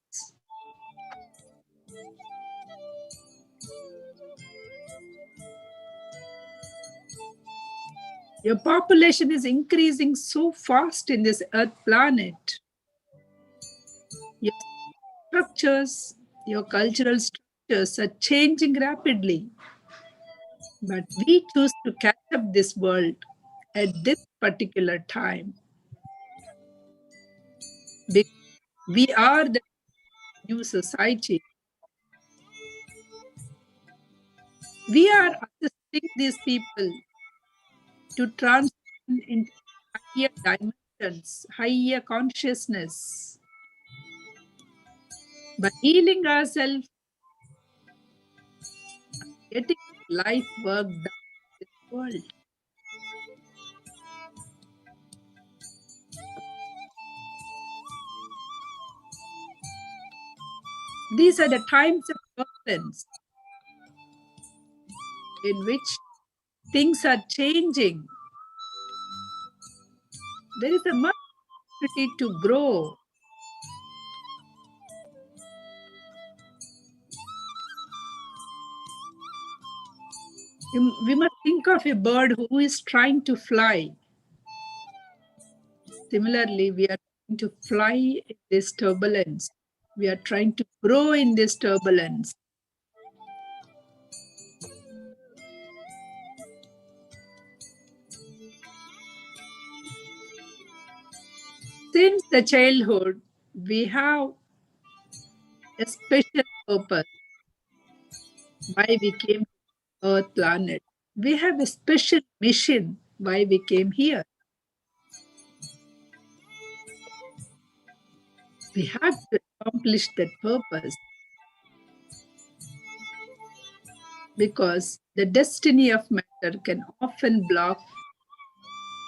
Your population is increasing so fast in this earth planet. Your structures, your cultural structures are changing rapidly. But we choose to catch up this world at this particular time. Because we are the new society. We are assisting these people to transcend into higher dimensions, higher consciousness. By healing ourselves, getting life work done in this world. These are the times of turbulence in which things are changing. There is a much opportunity to grow. We must think of a bird who is trying to fly. Similarly, we are trying to fly in this turbulence. We are trying to grow in this turbulence. Since the childhood, we have a special purpose why we came to Earth planet. We have a special mission why we came here. We have to accomplish that purpose because the destiny of matter can often block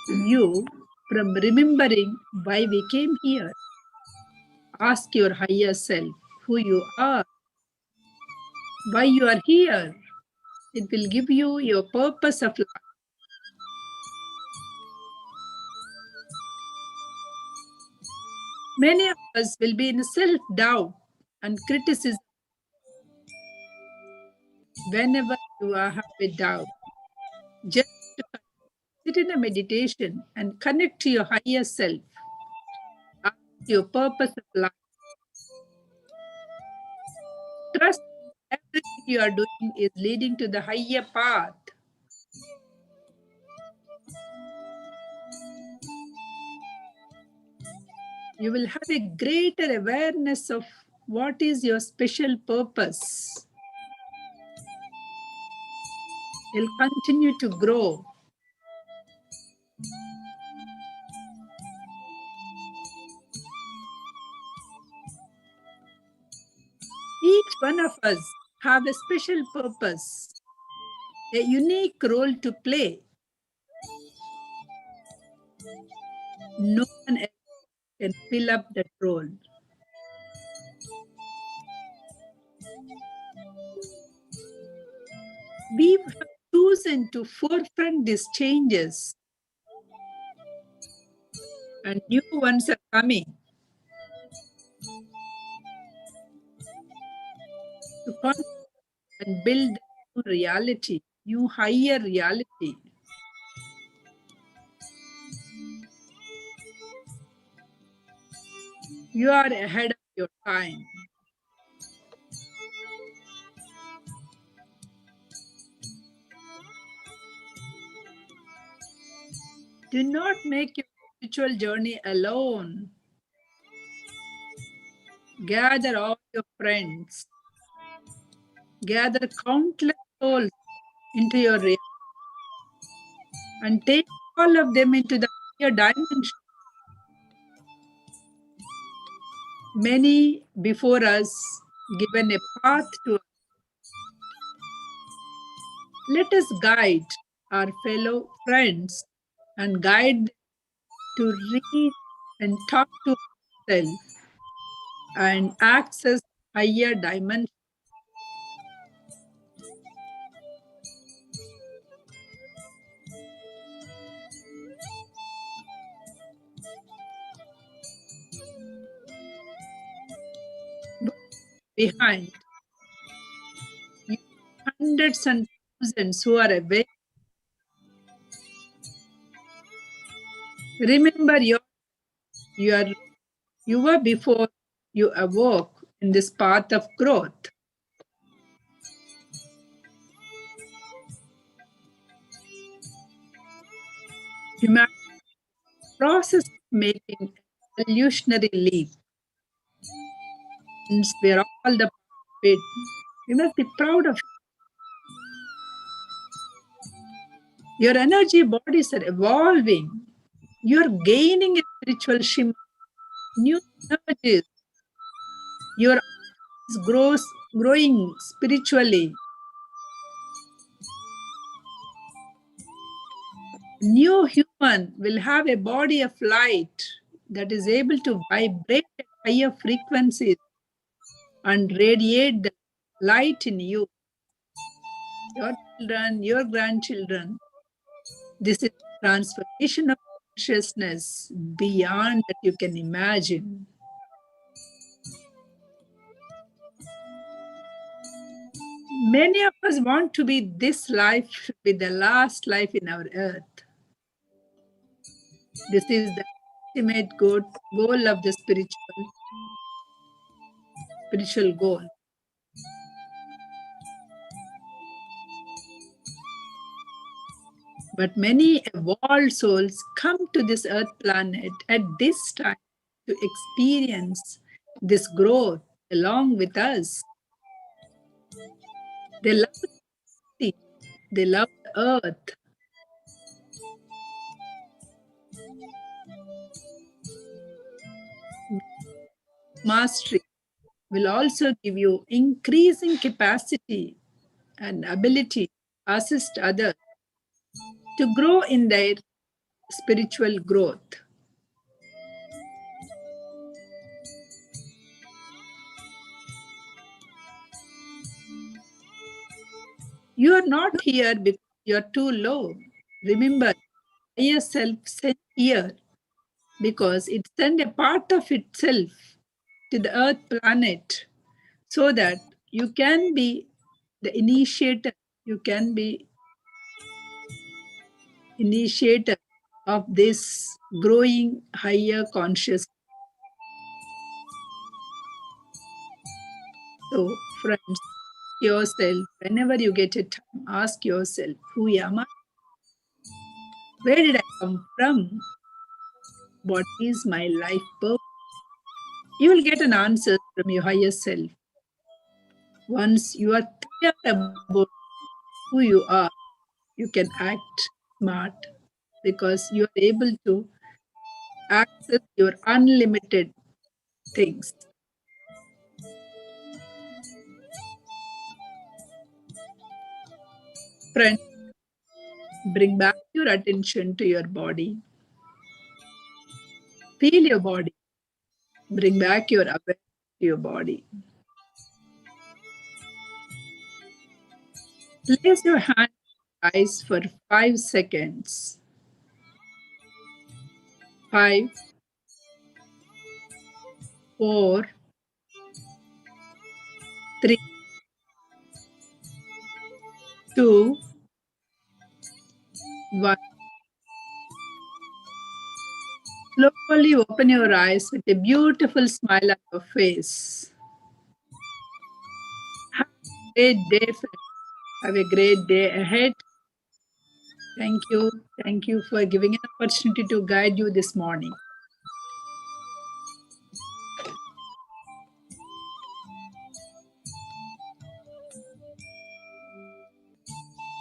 you from remembering why we came here. Ask your higher self who you are, why you are here. It will give you your purpose of life. Many of us will be in self-doubt and criticism whenever you have a doubt. Just sit in a meditation and connect to your higher self. Ask your purpose of life. Trust everything you are doing is leading to the higher path. You will have a greater awareness of what is your special purpose. You'll continue to grow. Each one of us have a special purpose. a unique role to play. No one else can fill up that role. We have chosen to forefront these changes, and new ones are coming to contribute and build a new reality, new higher reality. You are ahead of your time. Do not make your spiritual journey alone. Gather all your friends, gather countless souls into your reality, and take all of them into the higher dimension. Many before us given a path to us. Let us guide our fellow friends and guide them to read and talk to ourselves and access higher dimensions. Behind you, hundreds and thousands who are awake. Remember you were before you awoke in this path of growth. Humanity process of making an evolutionary leap. Since we are all the part of it, we must be proud of it. Your energy bodies are evolving. You're gaining a spiritual shimmer, new energies. Your eyes growing spiritually. New human will have a body of light that is able to vibrate at higher frequencies and radiate the light in you, your children, your grandchildren. This is transformation of consciousness beyond that you can imagine. Many of us want to be this life should be the last life in our earth. This is the ultimate goal of the spiritual goal. But many evolved souls come to this earth planet at this time to experience this growth along with us. They love the sea, they love the earth. Mastery will also give you increasing capacity and ability to assist others to grow in their spiritual growth. You are not here because you are too low. Remember, higher self sent here because it sent a part of itself to the earth planet so that you can be the initiator, you can be initiator of this growing higher consciousness. So, friends, yourself, whenever you get a time, ask yourself, who am I? Where did I come from? What is my life purpose? You will get an answer from your higher self. Once you are clear about who you are, you can act smart because you are able to access your unlimited things. Friend, bring back your attention to your body. Feel your body. Bring back your awareness to your body. Place your hand on your eyes for 5 seconds. 5, 4, 3, 2, 1. Slowly open your eyes with a beautiful smile on your face. Have a great day, friends. Have a great day ahead. Thank you. Thank you for giving an opportunity to guide you this morning.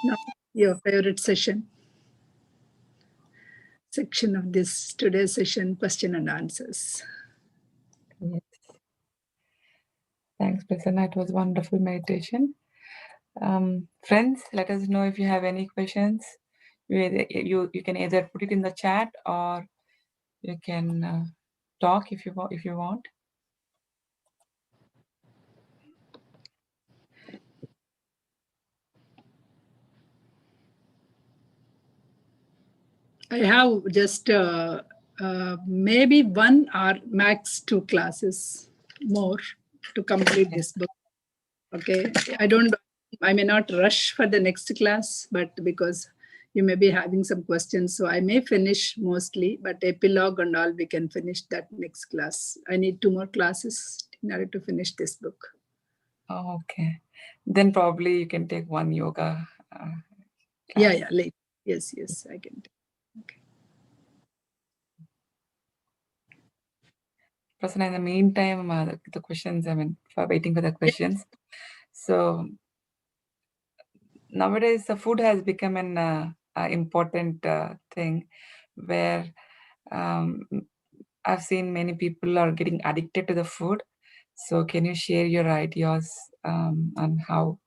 Now, your favorite section of this today's session, question and answers. Yes. Thanks, Prasanna. It was wonderful meditation. Friends, let us know if you have any questions. You can either put it in the chat or you can talk if you want. I have just maybe 1 or max 2 classes more to complete this book. Okay, I may not rush for the next class, but because you may be having some questions, so I may finish mostly, but epilogue and all we can finish that next class. I need 2 more classes in order to finish this book. Oh, okay. Then probably you can take one yoga class. Yeah, late. Yes, I can. Okay. Prasanna, in the meantime, the questions, for waiting for the questions. So nowadays, the food has become an important thing where I've seen many people are getting addicted to the food. So can you share your ideas on how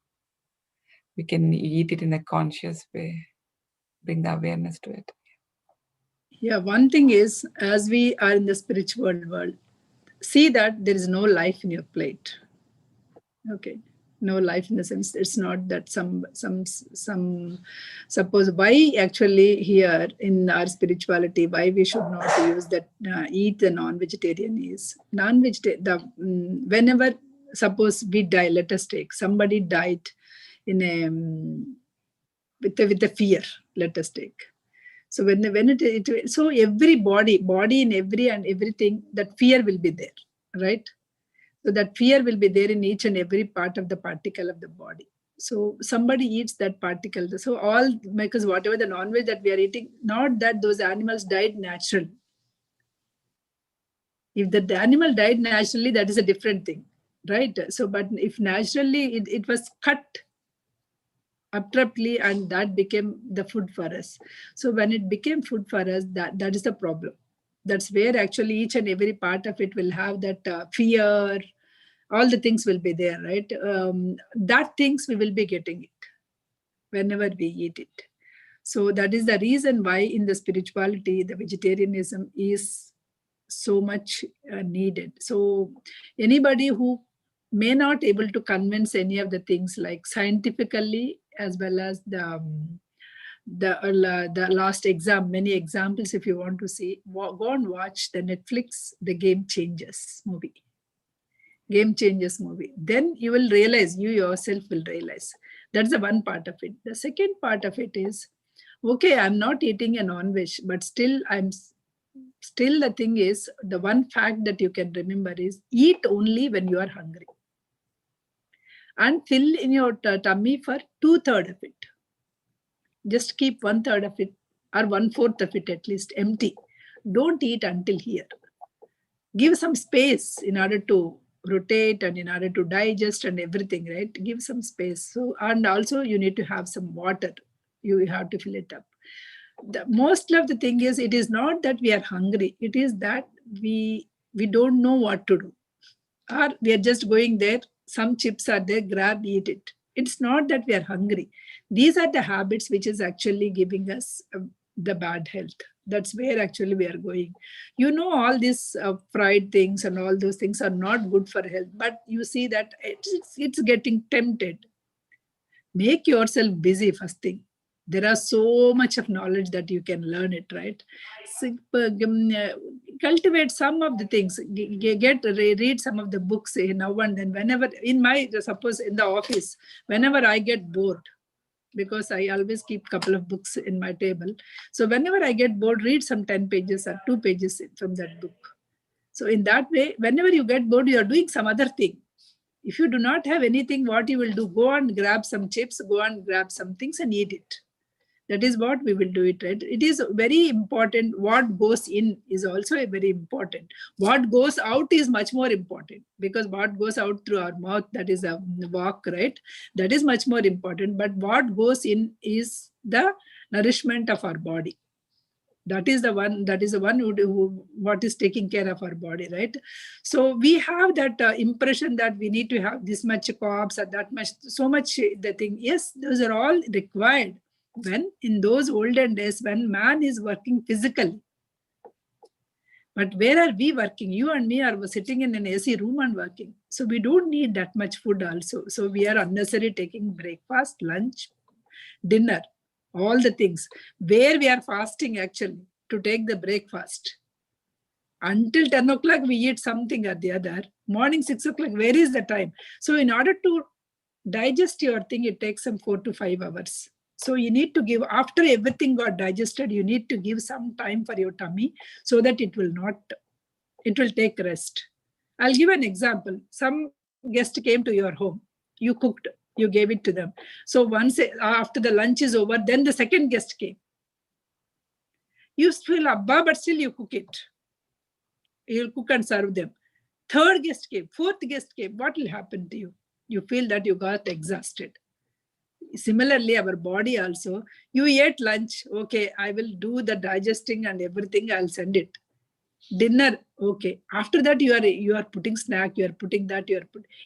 we can eat it in a conscious way, bring the awareness to it? Yeah, one thing is, as we are in the spiritual world, see that there is no life in your plate. Okay, no life in the sense it's not that some suppose why actually here in our spirituality why we should not use that eat the non-vegetarian is whenever suppose we die, let us take somebody died in a with a fear, let us take. So when it so every body in every and everything, that fear will be there, right? So that fear will be there in each and every part of the particle of the body. So somebody eats that particle. So all, because whatever the non-veg that we are eating, not that those animals died naturally. If the animal died naturally, that is a different thing, right? So, but if naturally it was cut abruptly and that became the food for us. So when it became food for us, that is the problem. That's where actually each and every part of it will have that fear, all the things will be there, right? That things we will be getting it whenever we eat it. So that is the reason why in the spirituality, the vegetarianism is so much needed. So anybody who may not able to convince any of the things like scientifically as well as the last exam, many examples if you want to see, go and watch the Netflix The Game Changers movie. Then you will realize, you yourself will realize. That's the one part of it. The second part of it is, okay, I'm not eating a non-veg, but still the thing is, the one fact that you can remember is eat only when you are hungry. And fill in your tummy for 2/3 of it. Just keep 1/3 of it or 1/4 of it at least empty. Don't eat until here. Give some space in order to rotate and in order to digest and everything, right? Give some space. So, and also you need to have some water. You have to fill it up. Most of the thing is, it is not that we are hungry. It is that we don't know what to do. Or we are just going there. Some chips are there, grab, eat it. It's not that we are hungry. These are the habits which is actually giving us the bad health. That's where actually we are going. All these fried things and all those things are not good for health, but you see that it's getting tempted. Make yourself busy first thing. There are so much of knowledge that you can learn it, right? So, cultivate some of the things. Read some of the books now and then. Whenever suppose in the office, whenever I get bored, because I always keep couple of books in my table. So whenever I get bored, read some 10 pages or 2 pages from that book. So in that way, whenever you get bored, you are doing some other thing. If you do not have anything, what you will do? Go and grab some chips, go and grab some things and eat it. That is what we will do it, right? It is very important. What goes in is also very important. What goes out is much more important, because what goes out through our mouth, that is a walk, right? That is much more important. But what goes in is the nourishment of our body. That is the one what is taking care of our body, right? So we have that impression that we need to have this much carbs or that much, so much the thing. Yes, those are all required when in those olden days when man is working physically. But where are we working? You and me are sitting in an AC room and working. So we don't need that much food also. So we are unnecessarily taking breakfast, lunch, dinner, all the things. Where we are fasting actually to take the breakfast. Until 10 o'clock, we eat something or the other. Morning 6 o'clock, where is the time? So in order to digest your thing, it takes some 4 to 5 hours. So you need to give, after everything got digested, you need to give some time for your tummy so that it will take rest. I'll give an example. Some guest came to your home. You cooked, you gave it to them. So once after the lunch is over, then the second guest came. You feel abba, but still you cook it. You'll cook and serve them. Third guest came, fourth guest came. What will happen to you? You feel that you got exhausted. Similarly, our body also, you ate lunch, okay, I will do the digesting and everything, I'll send it. Dinner, okay. After that, you are putting snack, you are putting that,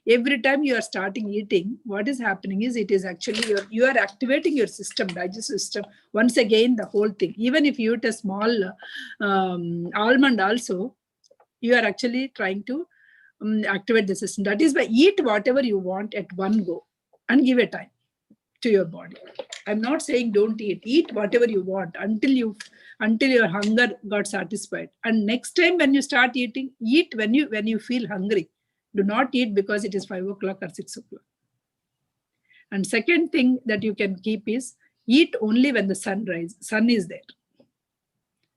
every time you are starting eating, what is happening is it is actually you are activating your system, digestive system. Once again, the whole thing. Even if you eat a small almond also, you are actually trying to activate the system. That is why eat whatever you want at one go and give a time to your body. I'm not saying don't eat. Eat whatever you want until your hunger got satisfied. And next time when you start eating, eat when you feel hungry. Do not eat because it is 5 o'clock or 6 o'clock. And second thing that you can keep is eat only when the sun is there.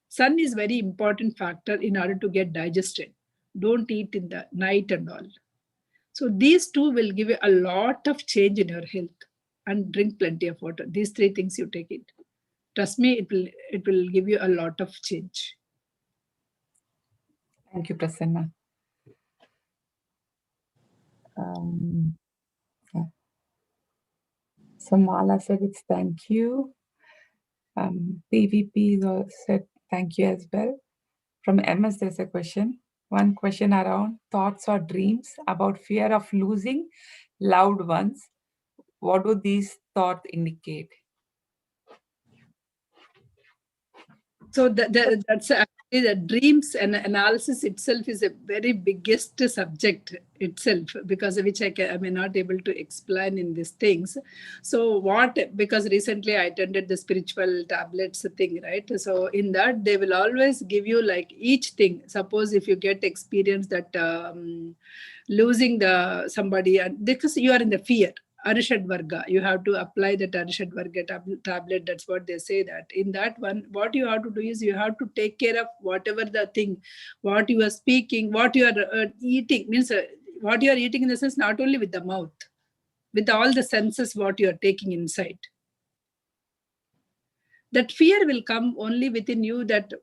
Sun is very important factor in order to get digested. Don't eat in the night and all. So these two will give you a lot of change in your health. And drink plenty of water. These 3 things you take it. Trust me, it will give you a lot of change. Thank you, Prasanna. Yeah. So Mala said it's thank you. PVP said thank you as well. From MS, there's a question. One question around thoughts or dreams about fear of losing loved ones. What do these thoughts indicate? So that's actually the dreams and analysis itself is a very biggest subject itself, because of which I may not able to explain in these things. So because recently I attended the spiritual tablets thing, right? So in that they will always give you like each thing. Suppose if you get experience that losing somebody, and because you are in the fear, Arishad Varga, you have to apply that Arishad Varga tablet. That's what they say that. In that one, what you have to do is you have to take care of whatever the thing, what you are speaking, what you are eating, means what you are eating in the sense not only with the mouth, with all the senses what you are taking inside. That fear will come only within you. That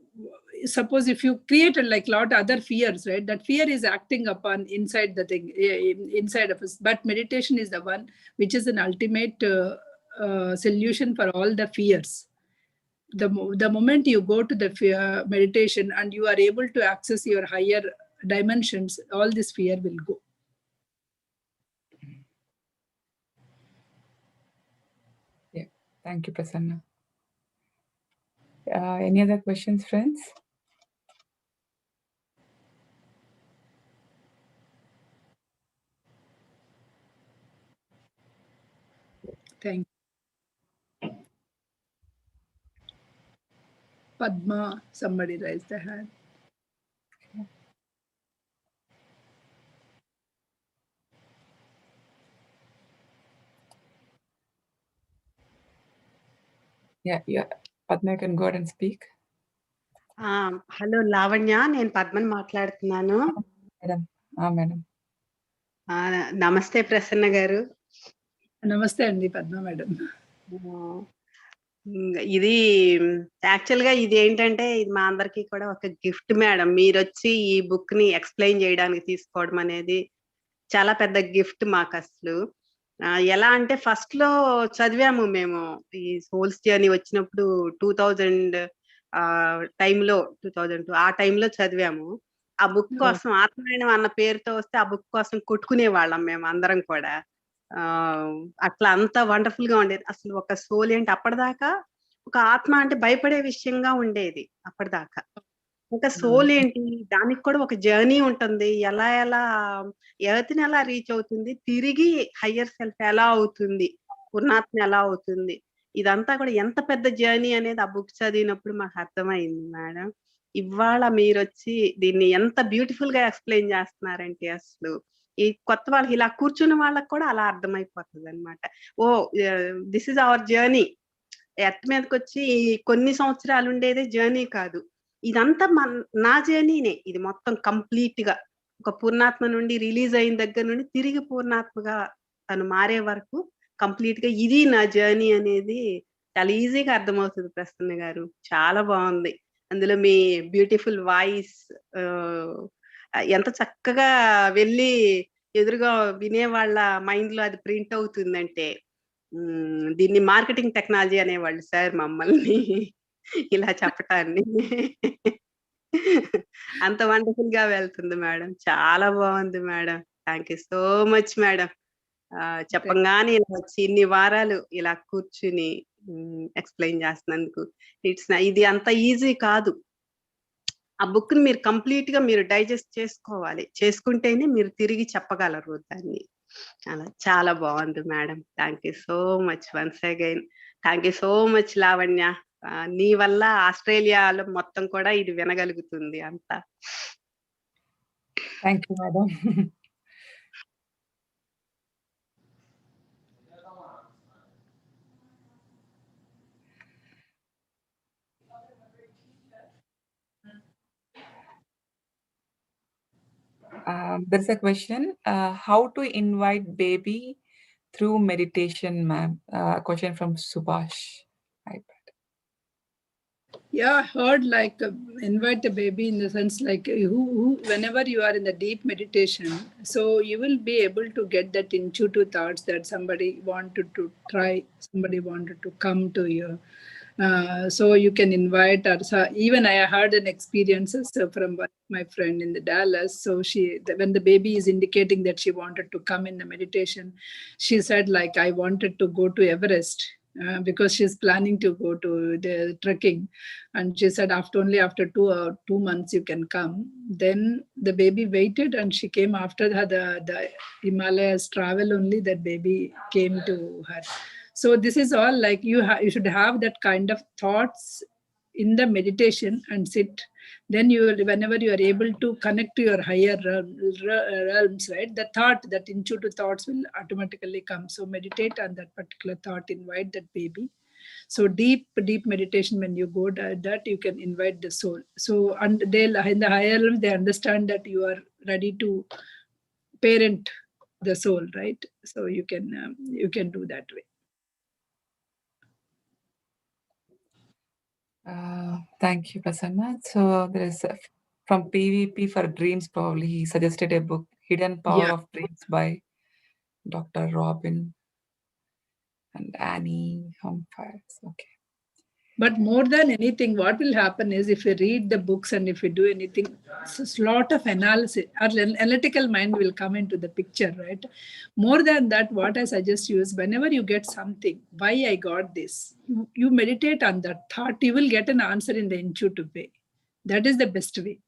suppose if you created like a lot of other fears, right? That fear is acting upon inside the thing, inside of us. But meditation is the one which is an ultimate solution for all the fears. The moment you go to the fear meditation and you are able to access your higher dimensions, all this fear will go. Thank you, Prasanna. Any other questions, friends? Thank you. Padma, somebody raised their hand. Yeah. Padma, you can go ahead and speak. Hello Lavanya, నేను పద్మని మాట్లాడుతున్నాను. Madam. నమస్తే ప్రసన్న గారు. నమస్తే అండి Padma madam. ఇది actual గా ఇది ఏంటంటే, ఇది మా అందరికి కూడా ఒక గిఫ్ట్ మేడం. మీరు వచ్చి ఈ బుక్ ని ఎక్స్ప్లెయిన్ చేయడానికి తీసుకోవడం అనేది చాలా పెద్ద గిఫ్ట్ మాకు అసలు. ఎలా అంటే ఫస్ట్ లో చదివాము మేము ఈ సోల్స్ జర్నీ వచ్చినప్పుడు 2000 టైంలో 2002 ఆ టైంలో చదివాము. ఆ బుక్ కోసం ఆత్మాయణం అన్న పేరుతో వస్తే ఆ బుక్ కోసం కొట్టుకునే వాళ్ళం మేము అందరం కూడా. అట్లా అంత వండర్ఫుల్ గా ఉండేది. అసలు ఒక సోల్ ఏంటి అప్పటిదాకా ఒక ఆత్మ అంటే భయపడే విషయంగా ఉండేది అప్పటిదాకా. ఇంకా సోల్ ఏంటి, దానికి కూడా ఒక జర్నీ ఉంటుంది. ఎలా ఎర్త్ ని ఎలా రీచ్ అవుతుంది, తిరిగి హయ్యర్ సెల్ఫ్ ఎలా అవుతుంది, పూర్ణాత్మ ఎలా అవుతుంది, ఇదంతా కూడా ఎంత పెద్ద జర్నీ అనేది ఆ బుక్ చదివినప్పుడు మాకు అర్థమైంది మేడం. ఇవాళ మీరు వచ్చి దీన్ని ఎంత బ్యూటిఫుల్ గా ఎక్స్ప్లెయిన్ చేస్తున్నారంటే అసలు ఈ కొత్త వాళ్ళకి ఇలా కూర్చున్న వాళ్ళకి కూడా అలా అర్థమైపోతుంది అనమాట. ఓ this is our journey. Earth మీదకి వచ్చి కొన్ని సంవత్సరాలు ఉండేదే జర్నీ కాదు, ఇదంతా నా జర్నీనే. ఇది మొత్తం కంప్లీట్ గా ఒక పూర్ణాత్మ నుండి రిలీజ్ అయిన దగ్గర నుండి తిరిగి పూర్ణాత్మగా తను మారే వరకు కంప్లీట్ గా ఇది నా జర్నీ అనేది చాలా ఈజీగా అర్థమవుతుంది ప్రసన్న గారు. చాలా బాగుంది. అందులో మీ బ్యూటిఫుల్ వాయిస్ ఎంత చక్కగా వెళ్ళి ఎదురుగా వినే వాళ్ళ మైండ్ లో అది ప్రింట్ అవుతుందంటే, దీన్ని మార్కెటింగ్ టెక్నాలజీ అనేవాళ్ళు సార్ మమ్మల్ని ఇలా చెప్పటాన్ని. అంత వండర్ఫుల్ గా వెళ్తుంది మేడం. చాలా బాగుంది madam. Thank you so much madam. చెప్పంగానే ఇలా వచ్చి ఇన్ని వారాలు ఇలా కూర్చుని ఎక్స్ప్లెయిన్ చేస్తున్నందుకు. ఇది అంత ఈజీ కాదు. ఆ బుక్ ని మీరు కంప్లీట్ గా మీరు డైజెస్ట్ చేసుకోవాలి. చేసుకుంటేనే మీరు తిరిగి చెప్పగలరు దాన్ని. అలా చాలా బాగుంది madam. Thank you so much once again. Thank you so much Lavanya. నీ వల్ల ఆస్ట్రేలియాలో మొత్తం కూడా ఇది వినగలుగుతుంది అంతా. Thank you madam. There's a question, how to invite baby through meditation, ma'am? Question from Subhash. Yeah, I heard like invite a baby in the sense like who whenever you are in the deep meditation, so you will be able to get that intuitive thoughts that somebody wanted to try, somebody wanted to come to you. So you can invite her. So even I heard an experiences from my friend in the Dallas. So when the baby is indicating that she wanted to come in the meditation, she said like, I wanted to go to Everest. Because she's planning to go to the trekking, and she said after 2 months you can come. Then the baby waited and she came after her, the Himalayas travel only, that baby came to her. So this is all like you should have that kind of thoughts in the meditation and sit. Then you will, whenever you are able to connect to your higher realms, right, the thought, that intuitive thoughts will automatically come. So meditate on that particular thought, invite that baby. So deep meditation, when you go that you can invite the soul. So and they in the higher realms, they understand that you are ready to parent the soul, right? So you can do that way. Thank you, Prasanna. So there is from PVP for Dreams, probably he suggested a book, Hidden Power of Dreams by Dr. Robin and Annie Humphires. Okay. But more than anything, what will happen is if you read the books and if you do anything, it's a lot of analysis. Our analytical mind will come into the picture, right? More than that, what I suggest you is whenever you get something, why I got this, you meditate on that thought, you will get an answer in the intuitive way. That is the best way.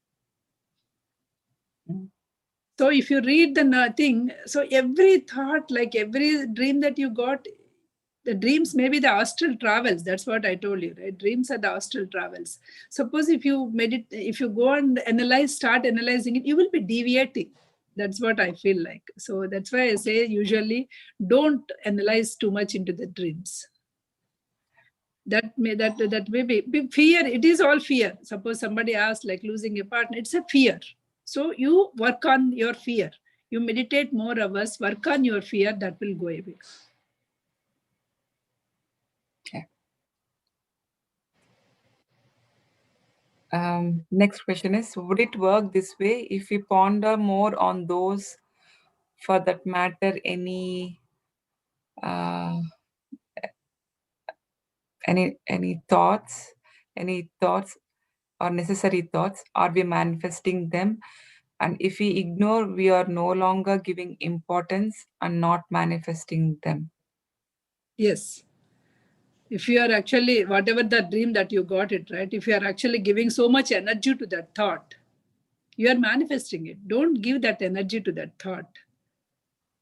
So if you read the thing, so every thought, like every dream that you got, the dreams may be the astral travels. That's what I told you, right? Dreams are the astral travels. Suppose if you if you go and start analyzing it, you will be deviating. That's what I feel like. So that's why I say usually don't analyze too much into the dreams. That may be fear. It is all fear. Suppose somebody asks like losing a partner, it's a fear. So you work on your fear. You meditate more hours, work on your fear, that will go away. Okay. Next question is, would it work this way if we ponder more on those, for that matter, any thoughts, or necessary thoughts? Are we manifesting them? And if we ignore, we are no longer giving importance and not manifesting them. Yes. If you are actually, whatever the dream that you got it, right? If you are actually giving so much energy to that thought, you are manifesting it. Don't give that energy to that thought.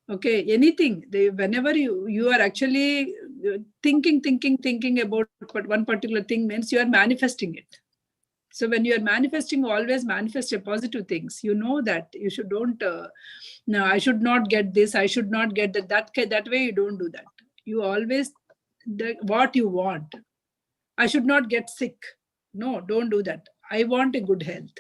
Okay, anything, whenever you are actually thinking about one particular thing means you are manifesting it. So when you are manifesting, always manifest your positive things. You know that you should don't, no, I should not get this, I should not get that. That way you don't do that. You always, what you want. I should not get sick. No, don't do that. I want a good health.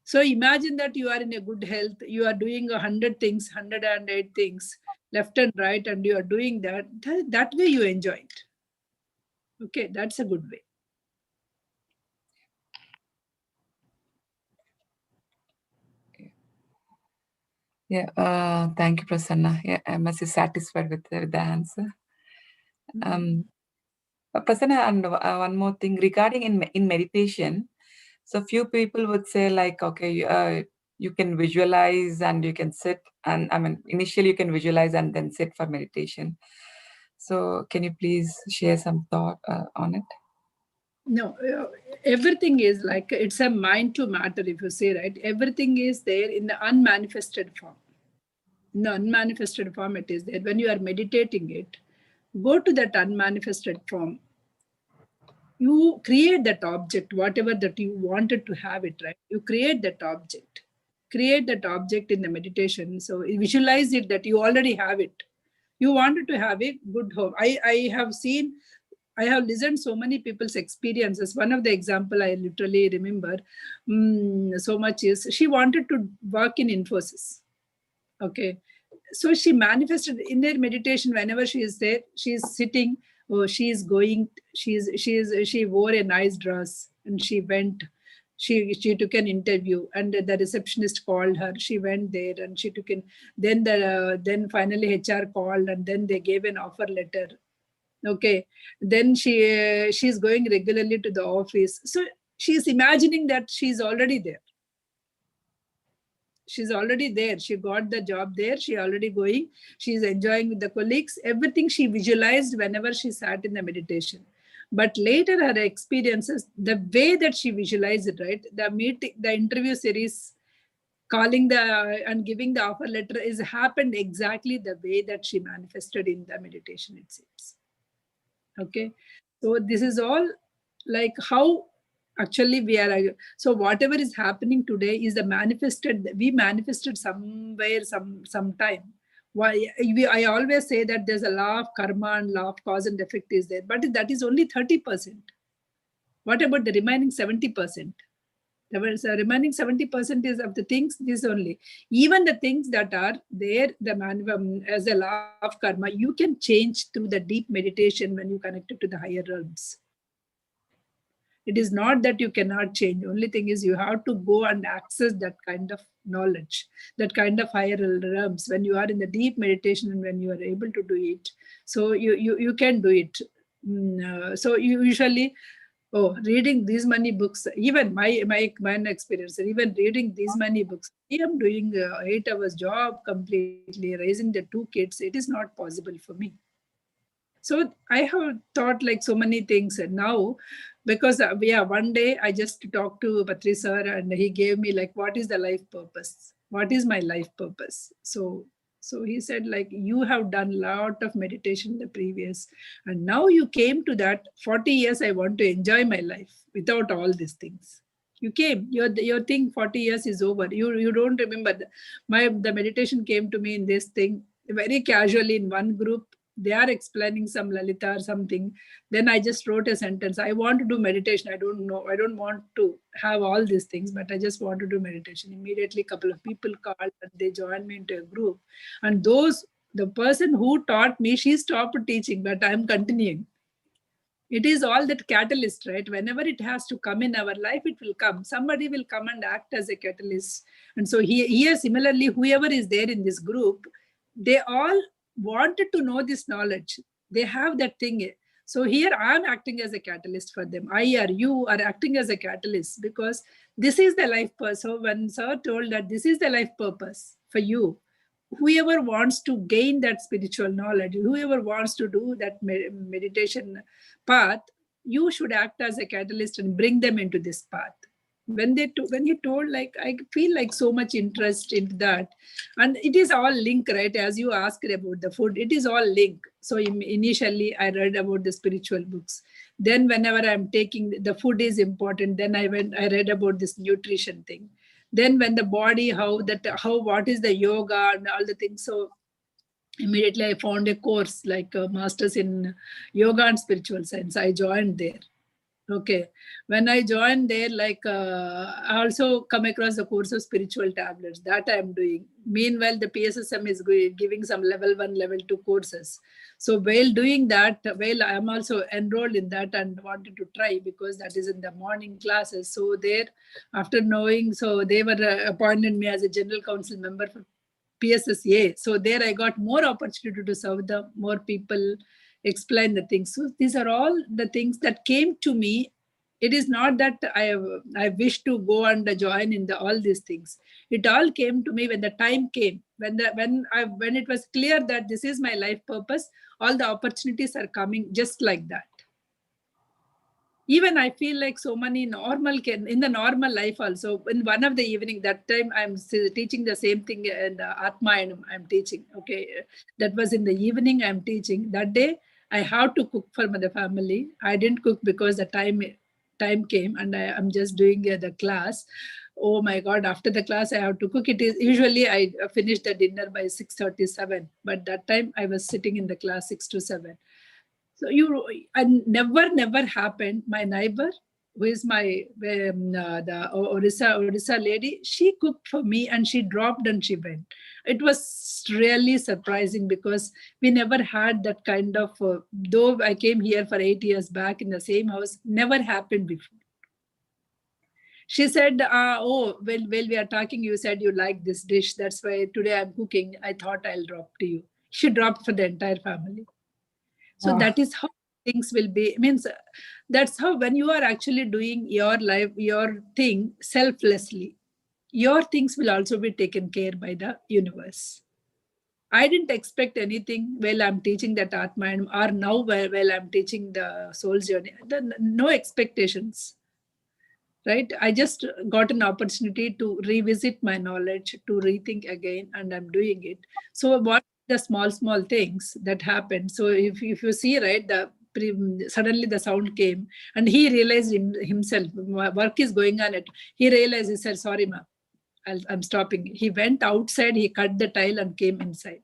So imagine that you are in a good health, you are doing 100 things, 108 things, left and right, and you are doing that. That way you enjoy it. Okay, that's a good way. Yeah, thank you, Prasanna. Yeah, I must be satisfied with the answer. Prasanna, and one more thing regarding in meditation. So few people would say like, okay, you can visualize and you can sit, and I mean, initially you can visualize and then sit for meditation. So can you please share some thought on it? No, everything is like, it's a mind to matter, if you say, right? Everything is there in the unmanifested form. In the unmanifested form, it is there. When you are meditating it, go to that unmanifested form. You create that object, whatever that you wanted to have it, right? You create that object. Create that object in the meditation. So visualize it that you already have it. You wanted to have a good home. I have listened so many people's experiences. One of the example I literally remember so much is she wanted to work in Infosys. Okay. So she manifested in their meditation. Whenever she is there, she is sitting, she is going, she wore a nice dress and she went. She took an interview and the receptionist called her. She went there and she took in. Then finally HR called and then they gave an offer letter. Okay. Then she's going regularly to the office. So she's imagining that she's already there. She's already there. She got the job there. She already going. She's enjoying with the colleagues. Everything she visualized whenever she sat in the meditation. But later her experiences, the way that she visualized it, right? The meeting, the interview series, calling and giving the offer letter is happened exactly the way that she manifested in the meditation, it seems. Okay. So this is all like how actually we are. So whatever is happening today is the manifested, we manifested somewhere, sometime. Why I always say that there's a law of karma and law of cause and effect is there, but that is only 30%. What about the remaining 70%? The remaining 70% is of the things, this only. Even the things that are there, as a law of karma, you can change through the deep meditation when you connect it to the higher realms. It is not that you cannot change. Only thing is you have to go and access that kind of knowledge, that kind of higher realms when you are in the deep meditation and when you are able to do it. So you can do it. So you usually, reading these many books, even my experience, even reading these many books, I am doing 8 hours job completely, raising the 2 kids. It is not possible for me. So I have thought like so many things, and now because one day I just talked to Patri sir and he gave me like, what is the life purpose? What is my life purpose? So he said like, you have done lot of meditation in the previous, and now you came to that 40 years. I want to enjoy my life without all these things. You came, your thing 40 years is over. You don't remember. The meditation came to me in this thing very casually in one group. They are explaining some Lalita or something. Then I just wrote a sentence. I want to do meditation. I don't want to have all these things, but I just want to do meditation. Immediately, a couple of people called and they joined me into a group. And the person who taught me, she stopped teaching, but I'm continuing. It is all that catalyst, right? Whenever it has to come in our life, it will come. Somebody will come and act as a catalyst. And so here similarly, whoever is there in this group, they all wanted to know this knowledge. They have that thing. So here I'm acting as a catalyst for them. I or you are acting as a catalyst, because this is the life purpose. So when sir told that this is the life purpose for you, whoever wants to gain that spiritual knowledge, whoever wants to do that meditation path, you should act as a catalyst and bring them into this path. When he told, like, I feel like so much interest into that. And it is all linked, right? As you asked about the food, it is all linked. So initially I read about the spiritual books. Then whenever I'm taking, the food is important. Then I read about this nutrition thing. Then when the body, what is the yoga and all the things. So immediately I found a course like a master's in yoga and spiritual science. I joined there. Okay. When I joined there, I also come across the course of spiritual tablets that I'm doing. Meanwhile, the PSSM is giving some level 1, level 2 courses. So while doing that, I'm also enrolled in that and wanted to try, because that is in the morning classes. So there, after knowing, so they were appointed me as a general council member for PSSA. So there I got more opportunity to serve the more people, explain the things. So these are all the things that came to me. It is not that I wish to go and join in all these things. It all came to me when the time came, when it was clear that this is my life purpose. All the opportunities are coming just like that. Even I feel like so many in the normal life also. In one of the evening, that time I'm teaching the same thing in the Atma, and I'm teaching. Okay, that was in the evening. I'm teaching that day. I have to cook for the family. I didn't cook because the time came, and I'm just doing the class. Oh my God! After the class, I have to cook. It is usually I finish the dinner by 6:37, but that time I was sitting in the class 6 to 7. So and never happened. My neighbor, who is the Orissa lady, she cooked for me and she dropped and she went. It was really surprising, because we never had that kind of, though I came here for 8 years back in the same house, never happened before. She said, well, we are talking, you said you like this dish. That's why today I'm cooking. I thought I'll drop to you. She dropped for the entire family. So that is how things will be. Means that's how, when you are actually doing your life, your thing selflessly, your things will also be taken care by the universe. I didn't expect anything while I'm teaching that Atma, or now while I'm teaching the soul's journey. No expectations. Right? I just got an opportunity to revisit my knowledge, to rethink again, and I'm doing it. So what the small things that happened. So if you see, right, suddenly the sound came, and he realized himself, work is going on. He realized, he said, sorry, ma, I'm stopping. He went outside, he cut the tile and came inside.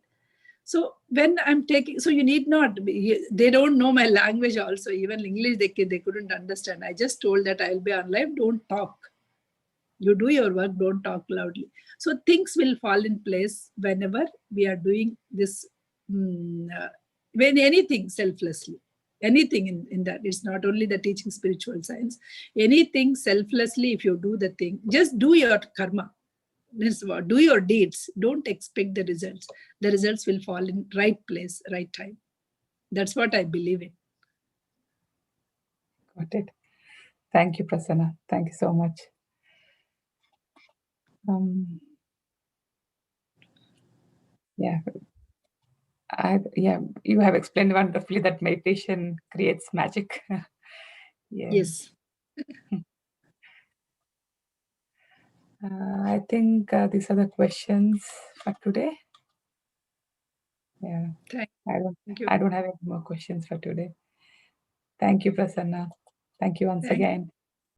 So when I'm taking, so you need not, they don't know my language also, even English, they couldn't understand. I just told that I'll be on live, don't talk. You do your work, don't talk loudly. So things will fall in place whenever we are doing this, when anything selflessly, anything in that. It's not only the teaching spiritual science, anything selflessly, if you do the thing, just do your karma. Do your deeds. Don't expect the results. The results will fall in right place, right time. That's what I believe in. Got it. Thank you, Prasanna. Thank you so much. Yeah, you have explained wonderfully that meditation creates magic. Yes. I think these are the questions for today. Yeah, Thank you. I don't have any more questions for today. Thank you, Prasanna. Thank you once again.